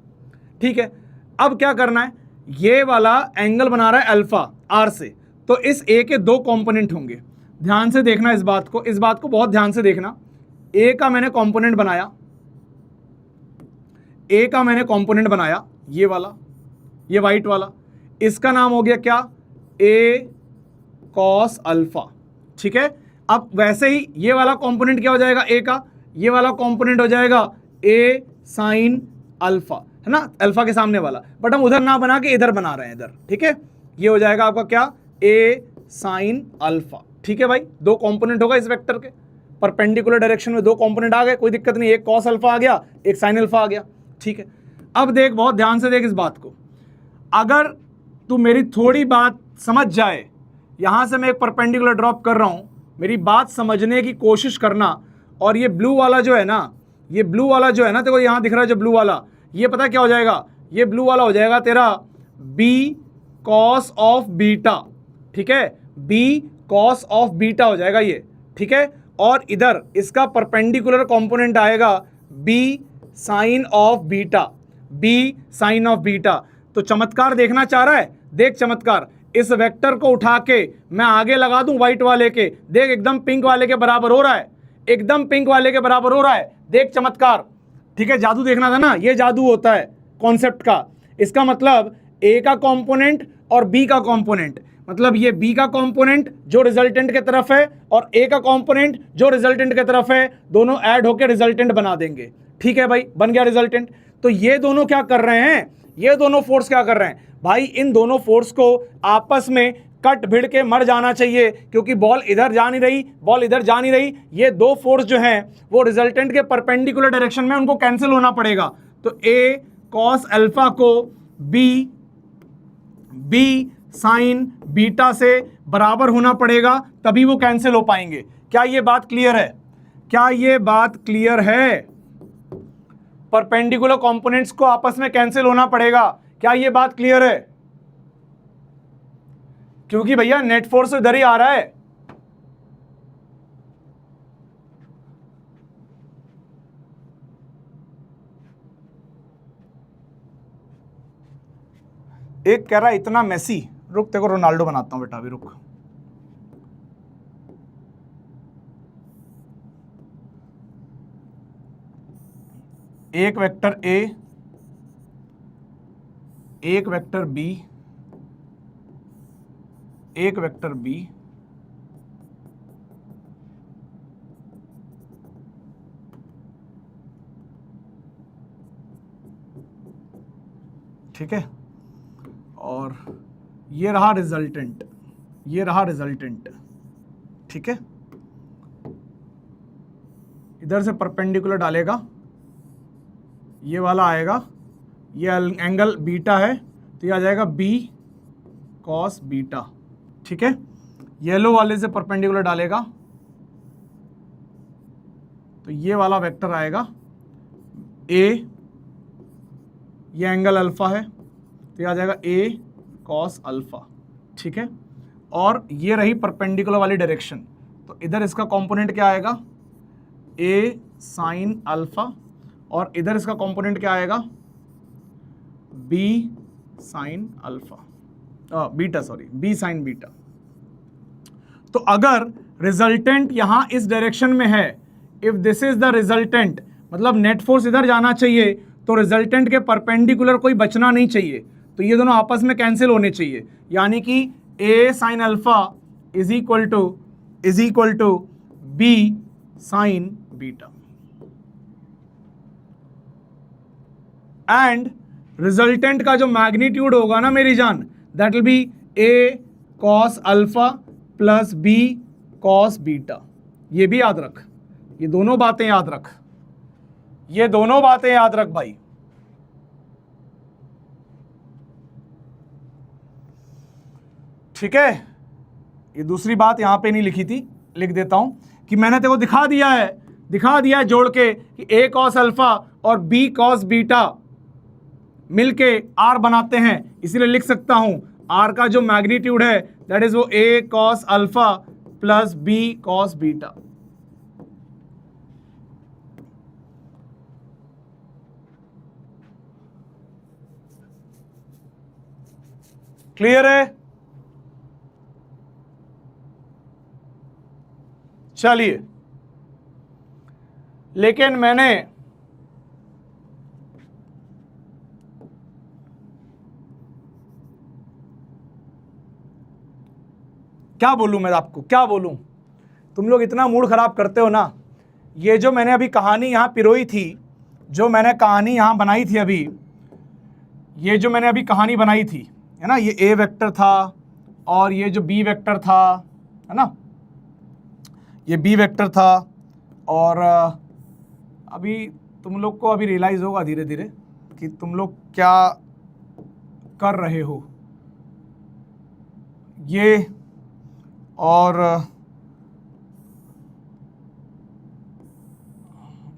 ठीक है, अब क्या करना है, ये वाला एंगल बना रहा है अल्फा आर से, तो इस ए के दो कंपोनेंट होंगे। ध्यान से देखना इस बात को, इस बात को बहुत ध्यान से देखना। ए का मैंने कंपोनेंट बनाया, ए का मैंने कंपोनेंट बनाया, ये वाला, ये वाइट वाला, इसका नाम हो गया क्या, ए कॉस अल्फा। ठीक है, अब वैसे ही ये वाला कंपोनेंट क्या हो जाएगा ए का, ये वाला कंपोनेंट हो जाएगा ए साइन अल्फा, है ना, अल्फा के सामने वाला, बट हम उधर ना बना के इधर बना रहे हैं इधर। ठीक है, ये हो जाएगा आपका क्या, ए साइन अल्फा। ठीक है भाई, दो कंपोनेंट होगा इस वेक्टर के, परपेंडिकुलर डायरेक्शन में दो कंपोनेंट आ गए, कोई दिक्कत नहीं, एक कॉस अल्फा आ गया, एक साइन अल्फा आ गया। ठीक है, अब देख, बहुत ध्यान से देख इस बात को, अगर तू मेरी थोड़ी बात समझ जाए, यहां से मैं एक परपेंडिकुलर ड्रॉप कर रहा हूं, मेरी बात समझने की कोशिश करना, और ये ब्लू वाला जो है ना, ये ब्लू वाला जो है ना, देखो यहां दिख रहा है जो ब्लू वाला, ये पता क्या हो जाएगा, ये ब्लू वाला हो जाएगा तेरा बी कॉस ऑफ बीटा। ठीक है, बी कॉस ऑफ बीटा हो जाएगा ये। ठीक है, और इधर इसका परपेंडिकुलर कंपोनेंट आएगा B sine of beta, B sine of beta. तो चमत्कार देखना चाह रहा है, देख चमत्कार, इस वेक्टर को उठा के मैं आगे लगा दूं व्हाइट वाले के, देख एकदम पिंक वाले के बराबर हो रहा है, एकदम पिंक वाले के बराबर हो रहा है, देख चमत्कार। ठीक है, जादू देखना था ना, ये जादू होता है कॉन्सेप्ट का। इसका मतलब ए का कंपोनेंट और बी का कंपोनेंट, मतलब ये बी का कंपोनेंट जो रिजल्टेंट के तरफ है और ए का कंपोनेंट जो रिजल्टेंट के तरफ है, दोनों ऐड होकर रिजल्टेंट बना देंगे। ठीक है भाई, बन गया रिजल्टेंट। तो ये दोनों क्या कर रहे हैं, ये दोनों फोर्स क्या कर रहे हैं भाई, इन दोनों फोर्स को आपस में कट भिड़ के मर जाना चाहिए, क्योंकि बॉल इधर जा नहीं रही, बॉल इधर जा नहीं रही, ये दो फोर्स जो हैं वो रिजल्टेंट के परपेंडिकुलर डायरेक्शन में, उनको कैंसिल होना पड़ेगा। तो ए कॉस अल्फा को बी साइन बीटा से बराबर होना पड़ेगा, तभी वो कैंसिल हो पाएंगे। क्या ये बात क्लियर है, क्या ये बात क्लियर है, परपेंडिकुलर कंपोनेंट्स को आपस में कैंसिल होना पड़ेगा, क्या ये बात क्लियर है, क्योंकि भैया नेट फोर्स इधर ही आ रहा है। एक कह रहा है इतना मैसी, रुक तेरे को रोनाल्डो बनाता हूं बेटा, अभी रुक। एक वेक्टर ए, एक वेक्टर बी, एक वेक्टर बी, ठीक है, और ये रहा रिजल्टेंट, ये रहा रिजल्टेंट। ठीक है, इधर से परपेंडिकुलर डालेगा, ये वाला आएगा, ये एंगल बीटा है, तो ये आ जाएगा बी कॉस बीटा। ठीक है, येलो वाले से परपेंडिकुलर डालेगा, तो ये वाला वेक्टर आएगा ए, ये एंगल अल्फा है, तो ये आ जाएगा ए कॉस अल्फा। ठीक है, और ये रही परपेंडिकुलर वाली डायरेक्शन, तो इधर इसका कंपोनेंट क्या आएगा, ए साइन अल्फा, और इधर इसका कंपोनेंट क्या आएगा, B sine alpha, beta, sorry, B sine beta. तो अगर रिजल्टेंट यहां इस डायरेक्शन में है, if this is the resultant, मतलब नेट फोर्स इधर जाना चाहिए, तो रिजल्टेंट के परपेंडिकुलर कोई बचना नहीं चाहिए, तो ये दोनों आपस में कैंसिल होने चाहिए, यानी कि a sine alpha is equal to b sine beta, and resultant का जो मैग्नीट्यूड होगा ना मेरी जान, that will be a cos alpha plus B cos beta. ये भी याद रख, ये दोनों बातें याद रख, ये दोनों बातें याद रख भाई। ठीक है, ये दूसरी बात यहां पे नहीं लिखी थी, लिख देता हूं कि मैंने तेरे को दिखा दिया है जोड़ के कि a cos अल्फा और b cos बीटा मिलके r बनाते हैं, इसीलिए लिख सकता हूं r का जो मैग्नीट्यूड है दैट इज वो a cos alpha plus b cos beta. Clear है? चलिए, लेकिन मैंने क्या बोलूं, मैं आपको क्या बोलूं, तुम लोग इतना मूड खराब करते हो ना। ये जो मैंने अभी कहानी यहां पिरोई थी, जो मैंने कहानी यहां बनाई थी अभी, ये जो मैंने अभी कहानी बनाई थी है ना, ये a वेक्टर था और ये जो b वेक्टर था है ना, ये b वेक्टर था। और अभी तुम लोग को अभी रियलाइज होगा धीरे धीरे कि तुम लोग क्या कर रहे हो। ये और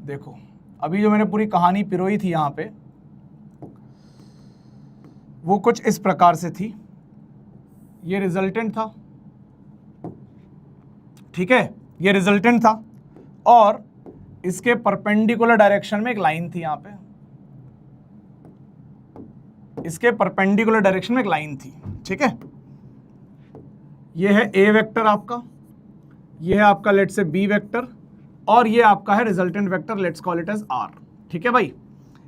देखो, अभी जो मैंने पूरी कहानी पिरोई थी यहाँ पे, वो कुछ इस प्रकार से थी। ये रिजल्टेंट था, ठीक है, ये रिजल्टेंट था और इसके परपेंडिकुलर डायरेक्शन में एक लाइन थी यहाँ पे, इसके परपेंडिकुलर डायरेक्शन में एक लाइन थी। ठीक है, ये है a वेक्टर आपका, ये है आपका लेट से b वेक्टर और ये आपका है resultant vector, let's call it as r। ठीक है भाई,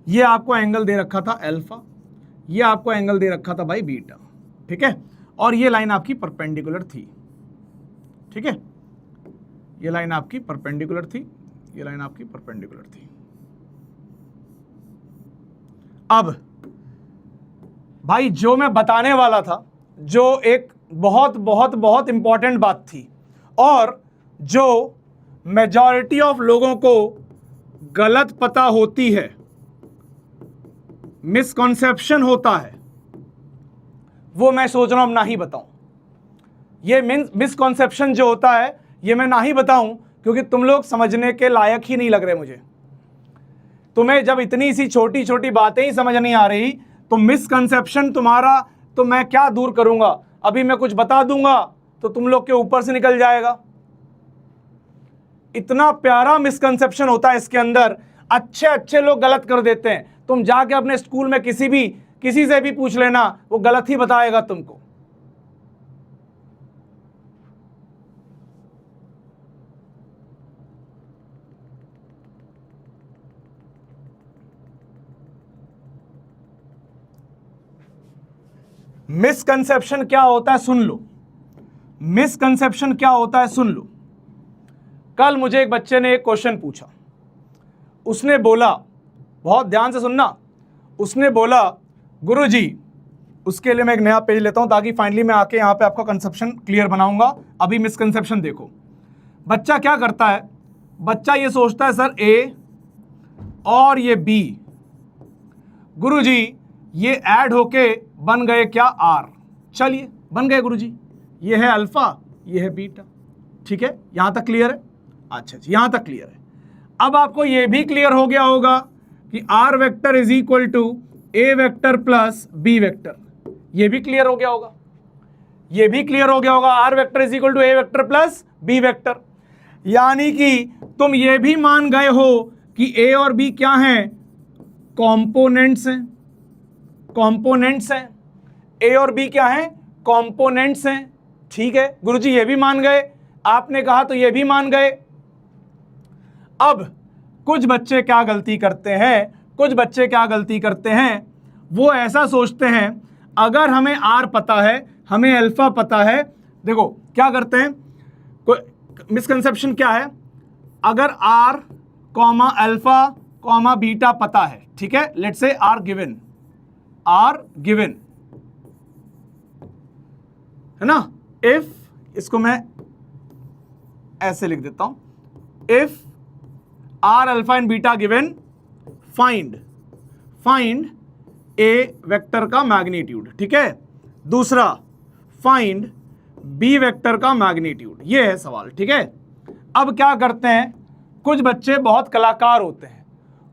ये आपको एंगल दे रखा था अल्फा, ये आपको एंगल दे रखा था भाई बीटा। ठीक है, और ये लाइन आपकी परपेंडिकुलर थी। ठीक है, ये लाइन आपकी परपेंडिकुलर थी, ये लाइन आपकी परपेंडिकुलर थी। अब भाई जो मैं बताने वाला था, जो एक बहुत बहुत बहुत इंपॉर्टेंट बात थी और जो मेजॉरिटी ऑफ लोगों को गलत पता होती है, मिसकॉन्सेप्शन होता है, वो मैं सोच रहा हूं ना ही बताऊं। ये मिसकॉन्सेप्शन जो होता है ये मैं ना ही बताऊं, क्योंकि तुम लोग समझने के लायक ही नहीं लग रहे मुझे। तुम्हें जब इतनी सी छोटी छोटी बातें ही समझ नहीं आ रही तो मिसकंसेप्शन तुम्हारा तो मैं क्या दूर करूंगा। अभी मैं कुछ बता दूंगा तो तुम लोग के ऊपर से निकल जाएगा। इतना प्यारा मिसकंसेप्शन होता है इसके अंदर, अच्छे अच्छे लोग गलत कर देते हैं। तुम जाके अपने स्कूल में किसी से भी पूछ लेना, वो गलत ही बताएगा तुमको। मिसकंसेप्शन क्या होता है सुन लो, मिसकंसेप्शन क्या होता है सुन लो। कल मुझे एक बच्चे ने एक क्वेश्चन पूछा, उसने बोला, बहुत ध्यान से सुनना, उसने बोला गुरुजी, उसके लिए मैं एक नया पेज लेता हूं ताकि फाइनली मैं आके यहां पे आपका कंसेप्शन क्लियर बनाऊंगा। अभी मिसकंसेप्शन देखो, बच्चा क्या करता है, बच्चा ये सोचता है सर ए और ये बी, गुरुजी ये ऐड होके बन गए क्या आर। चलिए बन गए गुरुजी, ये है अल्फा, ये है बीटा। ठीक है, यहां तक क्लियर है? अच्छा जी, यहां तक क्लियर है। अब आपको यह भी क्लियर हो गया होगा कि R vector is equal to A vector plus B vector. यह भी क्लियर हो गया होगा, यह भी क्लियर हो गया होगा, R vector is equal to A vector plus B vector. यानी कि तुम यह भी मान गए हो कि ए और बी क्या हैं, कॉम्पोनेंट्स हैं, कॉम्पोनेंट्स हैं। ए और बी क्या हैं, कॉम्पोनेंट्स हैं। ठीक है गुरुजी, ये भी मान गए, आपने कहा तो ये भी मान गए। अब कुछ बच्चे क्या गलती करते हैं, कुछ बच्चे क्या गलती करते हैं, वो ऐसा सोचते हैं अगर हमें आर पता है, हमें अल्फा पता है। देखो क्या करते हैं, मिसकंसेप्शन क्या है, अगर R comma alpha comma beta पता है, ठीक है, लेट्स से आर गिवन है ना, इफ, इसको मैं ऐसे लिख देता हूं, if R alpha and beta given, find A vector का मैग्नीट्यूड। ठीक है, दूसरा फाइंड बी वेक्टर का मैग्नीट्यूड, ये है सवाल। ठीक है, अब क्या करते हैं, कुछ बच्चे बहुत कलाकार होते हैं,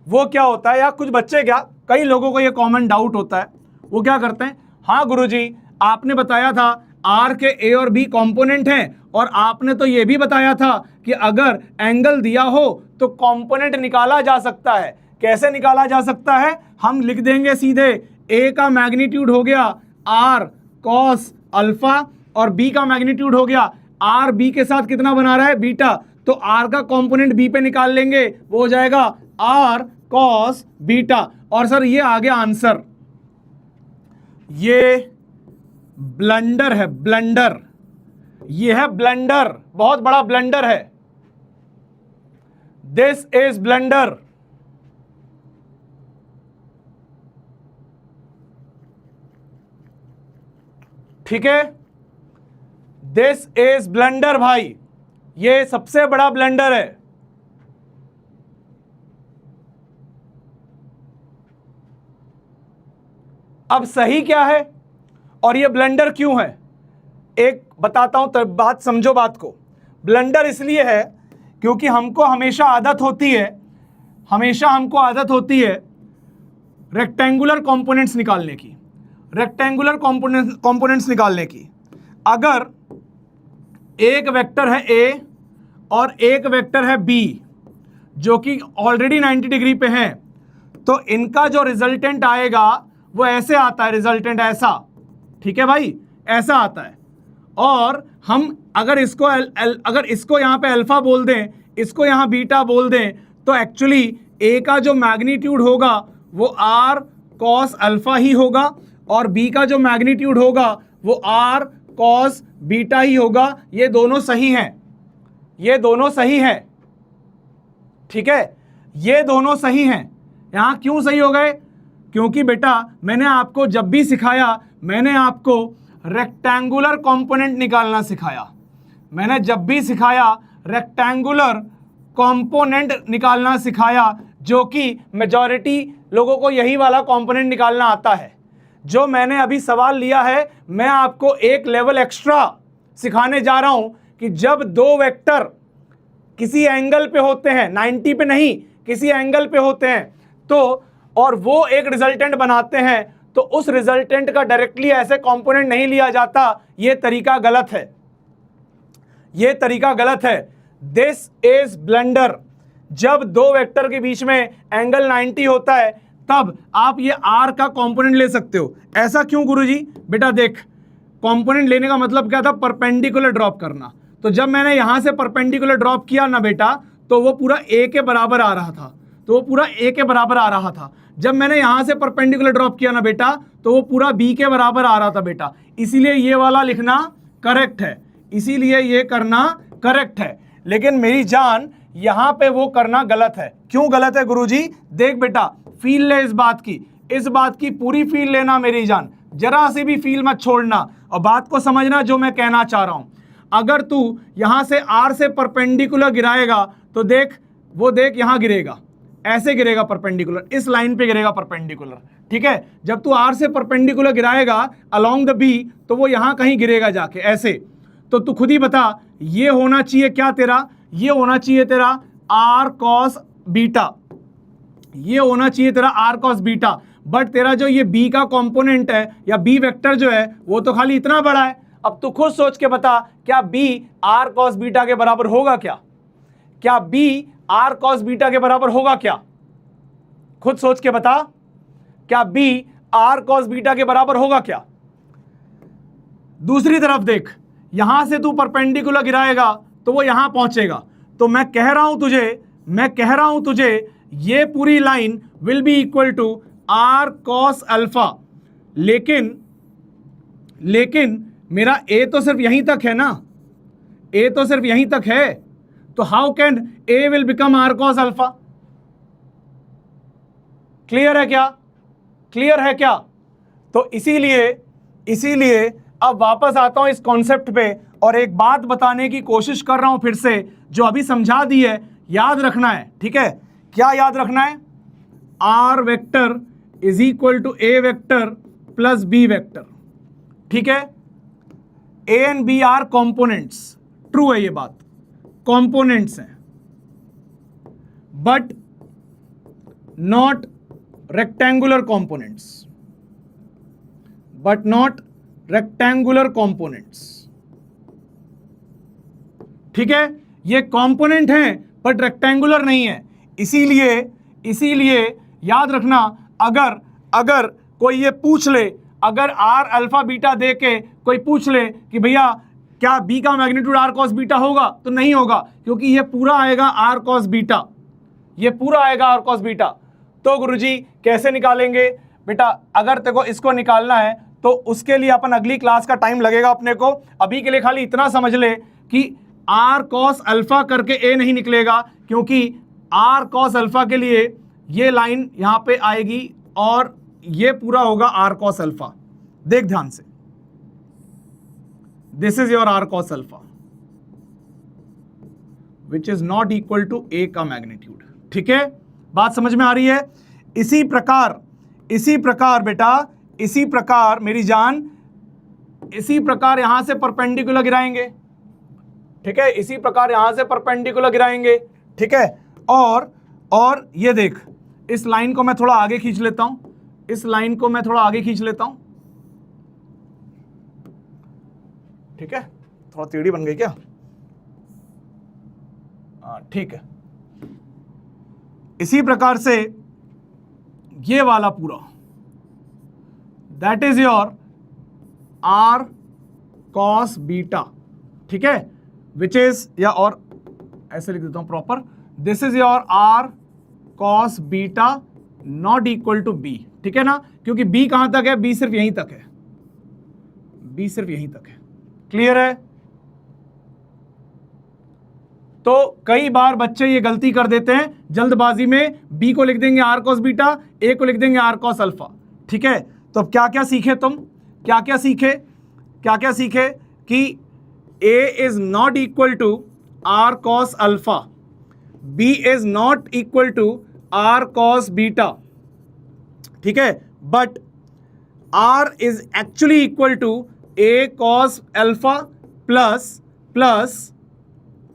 वो क्या होता है, या कुछ बच्चे क्या, कई लोगों को ये कॉमन डाउट होता है, वो क्या करते हैं, हाँ गुरुजी आपने बताया था आर के ए और बी कंपोनेंट हैं, और आपने तो ये भी बताया था कि अगर एंगल दिया हो तो कंपोनेंट निकाला जा सकता है। कैसे निकाला जा सकता है, हम लिख देंगे सीधे, ए का मैग्नीट्यूड हो गया आर कॉस अल्फा, और बी का मैग्नीट्यूड हो गया आर बी के साथ कितना बना रहा है, बीटा, तो आर का कंपोनेंट बी पे निकाल लेंगे, वो हो जाएगा आर कॉस बीटा। और सर ये आ गया आंसर। ये ब्लंडर है, ब्लंडर, ये है ब्लंडर, बहुत बड़ा ब्लंडर है, दिस इज ब्लंडर। ठीक है, दिस इज ब्लंडर भाई, ये सबसे बड़ा ब्लंडर है। अब सही क्या है और ये ब्लंडर क्यों है, एक बताता हूं, तब बात समझो बात को। ब्लंडर इसलिए है क्योंकि हमको हमेशा आदत होती है रेक्टेंगुलर कंपोनेंट्स निकालने की, निकालने की। अगर एक वेक्टर है ए और एक वेक्टर है बी जो कि ऑलरेडी 90 डिग्री पे हैं, तो इनका जो रिजल्टेंट आएगा वो ऐसे आता है, रिजल्टेंट ऐसा। ठीक है भाई, ऐसा आता है। और हम अगर इसको यहां पे अल्फा बोल दें, इसको यहां बीटा बोल दें, तो एक्चुअली ए का जो मैग्नीट्यूड होगा वो आर कॉस अल्फा ही होगा, और बी का जो मैग्नीट्यूड होगा वो आर कॉस बीटा ही होगा। ये दोनों सही हैं, ठीक है, ये दोनों सही हैं। यहां क्यों सही हो गए, क्योंकि बेटा मैंने आपको जब भी सिखाया, मैंने आपको रेक्टेंगुलर कंपोनेंट निकालना सिखाया, मैंने जब भी सिखाया रेक्टेंगुलर कंपोनेंट निकालना सिखाया, जो कि मेजॉरिटी लोगों को यही वाला कंपोनेंट निकालना आता है। जो मैंने अभी सवाल लिया है, मैं आपको एक लेवल एक्स्ट्रा सिखाने जा रहा हूं कि जब दो वेक्टर किसी एंगल पे होते हैं, 90 पे नहीं, किसी एंगल पे होते हैं, तो और वो एक रिजल्टेंट बनाते हैं, तो उस रिजल्टेंट का डायरेक्टली ऐसे कंपोनेंट नहीं लिया जाता। ये तरीका गलत है, दिस इज ब्लंडर। जब दो वेक्टर के बीच में एंगल 90 होता है, तब आप ये आर का कंपोनेंट ले सकते हो। ऐसा क्यों गुरुजी? बेटा देख, कंपोनेंट लेने का मतलब क्या था, परपेंडिकुलर ड्रॉप करना। तो जब मैंने यहां से परपेंडिकुलर ड्रॉप किया ना बेटा, तो वो पूरा ए के बराबर आ रहा था। जब मैंने यहां से परपेंडिकुलर ड्रॉप किया ना बेटा, तो वो पूरा बी के बराबर आ रहा था बेटा। इसीलिए ये वाला लिखना करेक्ट है, इसीलिए ये करना करेक्ट है। लेकिन मेरी जान, यहां पे वो करना गलत है। क्यों गलत है गुरुजी? देख बेटा, फील ले इस बात की पूरी फील लेना मेरी जान, जरा से भी फील मत छोड़ना, और बात को समझना जो मैं कहना चाह रहा हूं। अगर तू यहां से आर से परपेंडिकुलर गिराएगा, तो देख यहां गिरेगा, ऐसे गिरेगा परपेंडिकुलर, इस लाइन पे गिरेगा परपेंडिकुलर। ठीक है, जब तू आर से परपेंडिकुलर गिराएगा अलोंग द बी, तो वो यहां कहीं गिरेगा जाके ऐसे। तो तू खुद ही बता, ये होना चाहिए क्या तेरा, ये होना चाहिए तेरा आर कॉस बीटा, ये होना चाहिए तेरा आर कॉस बीटा। बट तेरा जो ये बी का कंपोनेंट है या बी वेक्टर जो है, वो तो खाली इतना बड़ा है। अब तू खुद सोच के बता, क्या बी आर कॉस बीटा के बराबर होगा क्या बी आर कॉस बीटा के बराबर होगा क्या? खुद सोच के बता, क्या बी आर कॉस बीटा के बराबर होगा क्या? दूसरी तरफ देख, यहां से तू परपेंडिकुलर गिराएगा तो वो यहां पहुंचेगा। तो मैं कह रहा हूं तुझे ये पूरी line will be equal to are cos alpha. लेकिन मेरा ए तो सिर्फ यहीं तक है ना, ए तो सिर्फ यहीं तक है, तो how can A will become R cos alpha? Clear है क्या? तो इसीलिए अब वापस आता हूं इस कॉन्सेप्ट पे और एक बात बताने की कोशिश कर रहा हूं फिर से, जो अभी समझा दी है याद रखना है, ठीक है? क्या याद रखना है? R vector is equal to A vector plus B vector, ठीक है? A and B are components, true है ये बात, कॉम्पोनेंट्स हैं, but not rectangular components, but not rectangular components, ठीक है? ये कंपोनेंट हैं बट रेक्टेंगुलर नहीं है। इसीलिए याद रखना, अगर कोई ये पूछ ले, अगर आर अल्फा बीटा दे के कोई पूछ ले कि भैया क्या बी का मैग्नीट्यूड आर कॉस बीटा होगा, तो नहीं होगा, क्योंकि ये पूरा आएगा आर कॉस बीटा, ये पूरा आएगा आर कॉस बीटा। तो गुरुजी कैसे निकालेंगे? बेटा अगर तेरे को इसको निकालना है तो उसके लिए अपन अगली क्लास का टाइम लगेगा अपने को। अभी के लिए खाली इतना समझ ले कि आर कॉस अल्फा करके ए नहीं निकलेगा, क्योंकि आर कॉस अल्फा के लिए ये लाइन यहां पे आएगी और ये पूरा होगा आर कॉस अल्फा। देख ध्यान से, this is your are cos alpha which is not equal to a का मैग्नीट्यूड, ठीक है? बात समझ में आ रही है? इसी प्रकार बेटा, इसी प्रकार मेरी जान, इसी प्रकार यहां से परपेंडिकुलर गिराएंगे, ठीक है? इसी प्रकार यहां से परपेंडिकुलर गिराएंगे, ठीक है? और ये देख, इस लाइन को मैं थोड़ा आगे खींच लेता हूं, इस लाइन को मैं थोड़ा आगे खींच लेता हूं, ठीक है? थोड़ा टेढ़ी बन गई क्या? ठीक है। इसी प्रकार से ये वाला पूरा, that is your are cos beta, ठीक है? विच इज, या और ऐसे लिख देता हूं proper, this is your are cos beta not equal to B, ठीक है ना? क्योंकि बी कहां तक है? बी सिर्फ यहीं तक है, बी सिर्फ यहीं तक है। क्लियर है? तो कई बार बच्चे ये गलती कर देते हैं जल्दबाजी में, बी को लिख देंगे आर कॉस बीटा, ए को लिख देंगे आर कॉस अल्फा, ठीक है? तो अब क्या क्या सीखे तुम, क्या क्या सीखे कि a is not equal to are cos alpha, b is not equal to are cos beta, ठीक है? But r is actually equal to a cos alpha plus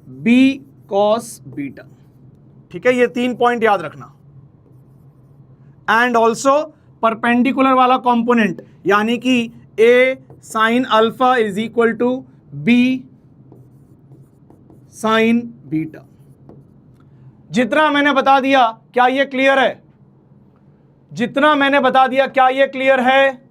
B cos beta, ठीक है? ये 3 पॉइंट याद रखना। एंड ऑल्सो परपेंडिकुलर वाला component, यानी कि a sine alpha is equal to b sine beta. जितना मैंने बता दिया क्या ये क्लियर है? जितना मैंने बता दिया क्या ये क्लियर है?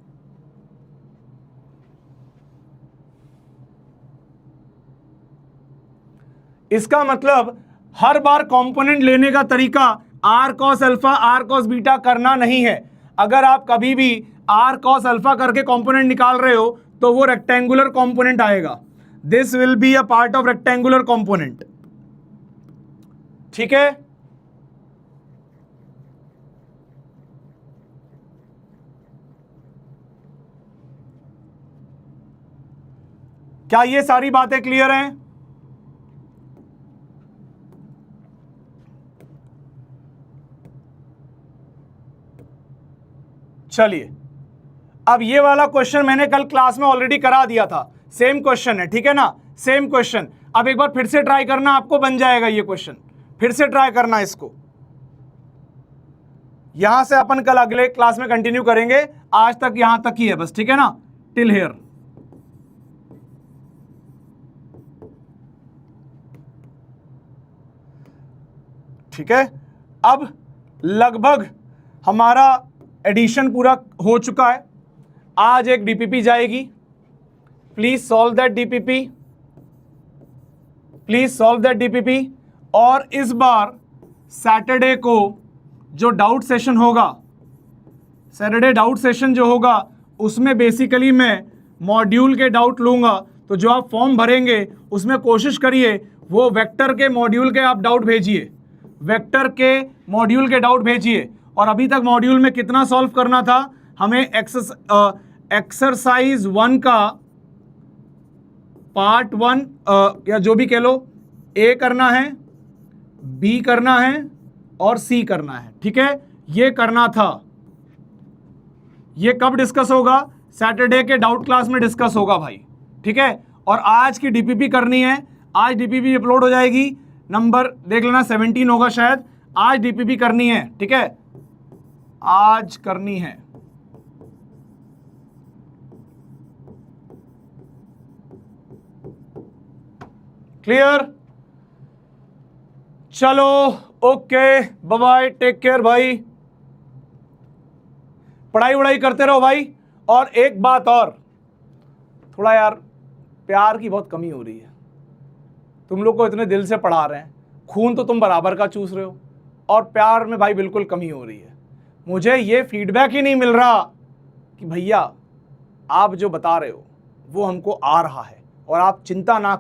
इसका मतलब हर बार कंपोनेंट लेने का तरीका R cos alpha R cos beta करना नहीं है। अगर आप कभी भी आर कॉस अल्फा करके कंपोनेंट निकाल रहे हो तो वो रेक्टेंगुलर कंपोनेंट आएगा, this will be a part of rectangular component, ठीक है? क्या ये सारी बातें क्लियर हैं? चलिए, अब ये वाला क्वेश्चन मैंने कल क्लास में ऑलरेडी करा दिया था, सेम क्वेश्चन है, ठीक है ना? सेम क्वेश्चन, अब एक बार फिर से ट्राई करना, आपको बन जाएगा ये क्वेश्चन, फिर से ट्राई करना इसको। यहां से अपन कल अगले क्लास में कंटिन्यू करेंगे, आज तक यहां तक ही है बस, ठीक है ना? Till here. ठीक है, अब लगभग हमारा एडिशन पूरा हो चुका है। आज एक डीपीपी जाएगी, please solve that DPP, please solve that DPP. और इस बार सैटरडे को जो डाउट सेशन होगा, सैटरडे डाउट सेशन जो होगा उसमें बेसिकली मैं मॉड्यूल के डाउट लूंगा। तो जो आप फॉर्म भरेंगे उसमें कोशिश करिए वो वेक्टर के मॉड्यूल के आप डाउट भेजिए, वेक्टर के मॉड्यूल के डाउट भेजिए। और अभी तक मॉड्यूल में कितना सॉल्व करना था हमें? एक्सरसाइज 1 का पार्ट 1 या जो भी कह लो, ए करना है, बी करना है और सी करना है, ठीक है। ये करना था। ये कब डिस्कस होगा? सैटरडे के डाउट क्लास में डिस्कस होगा भाई, ठीक है। और आज की डीपीपी करनी है, आज डीपीपी अपलोड हो जाएगी, नंबर देख लेना 17 होगा शायद। आज डीपीपी करनी है, ठीक है, आज करनी है। क्लियर? चलो okay, bye bye, take care भाई, पढ़ाई वढ़ाई करते रहो भाई। और एक बात और, थोड़ा यार प्यार की बहुत कमी हो रही है। तुम लोग को इतने दिल से पढ़ा रहे हैं, खून तो तुम बराबर का चूस रहे हो, और प्यार में भाई बिल्कुल कमी हो रही है। मुझे ये फीडबैक ही नहीं मिल रहा कि भैया आप जो बता रहे हो वो हमको आ रहा है, और आप चिंता ना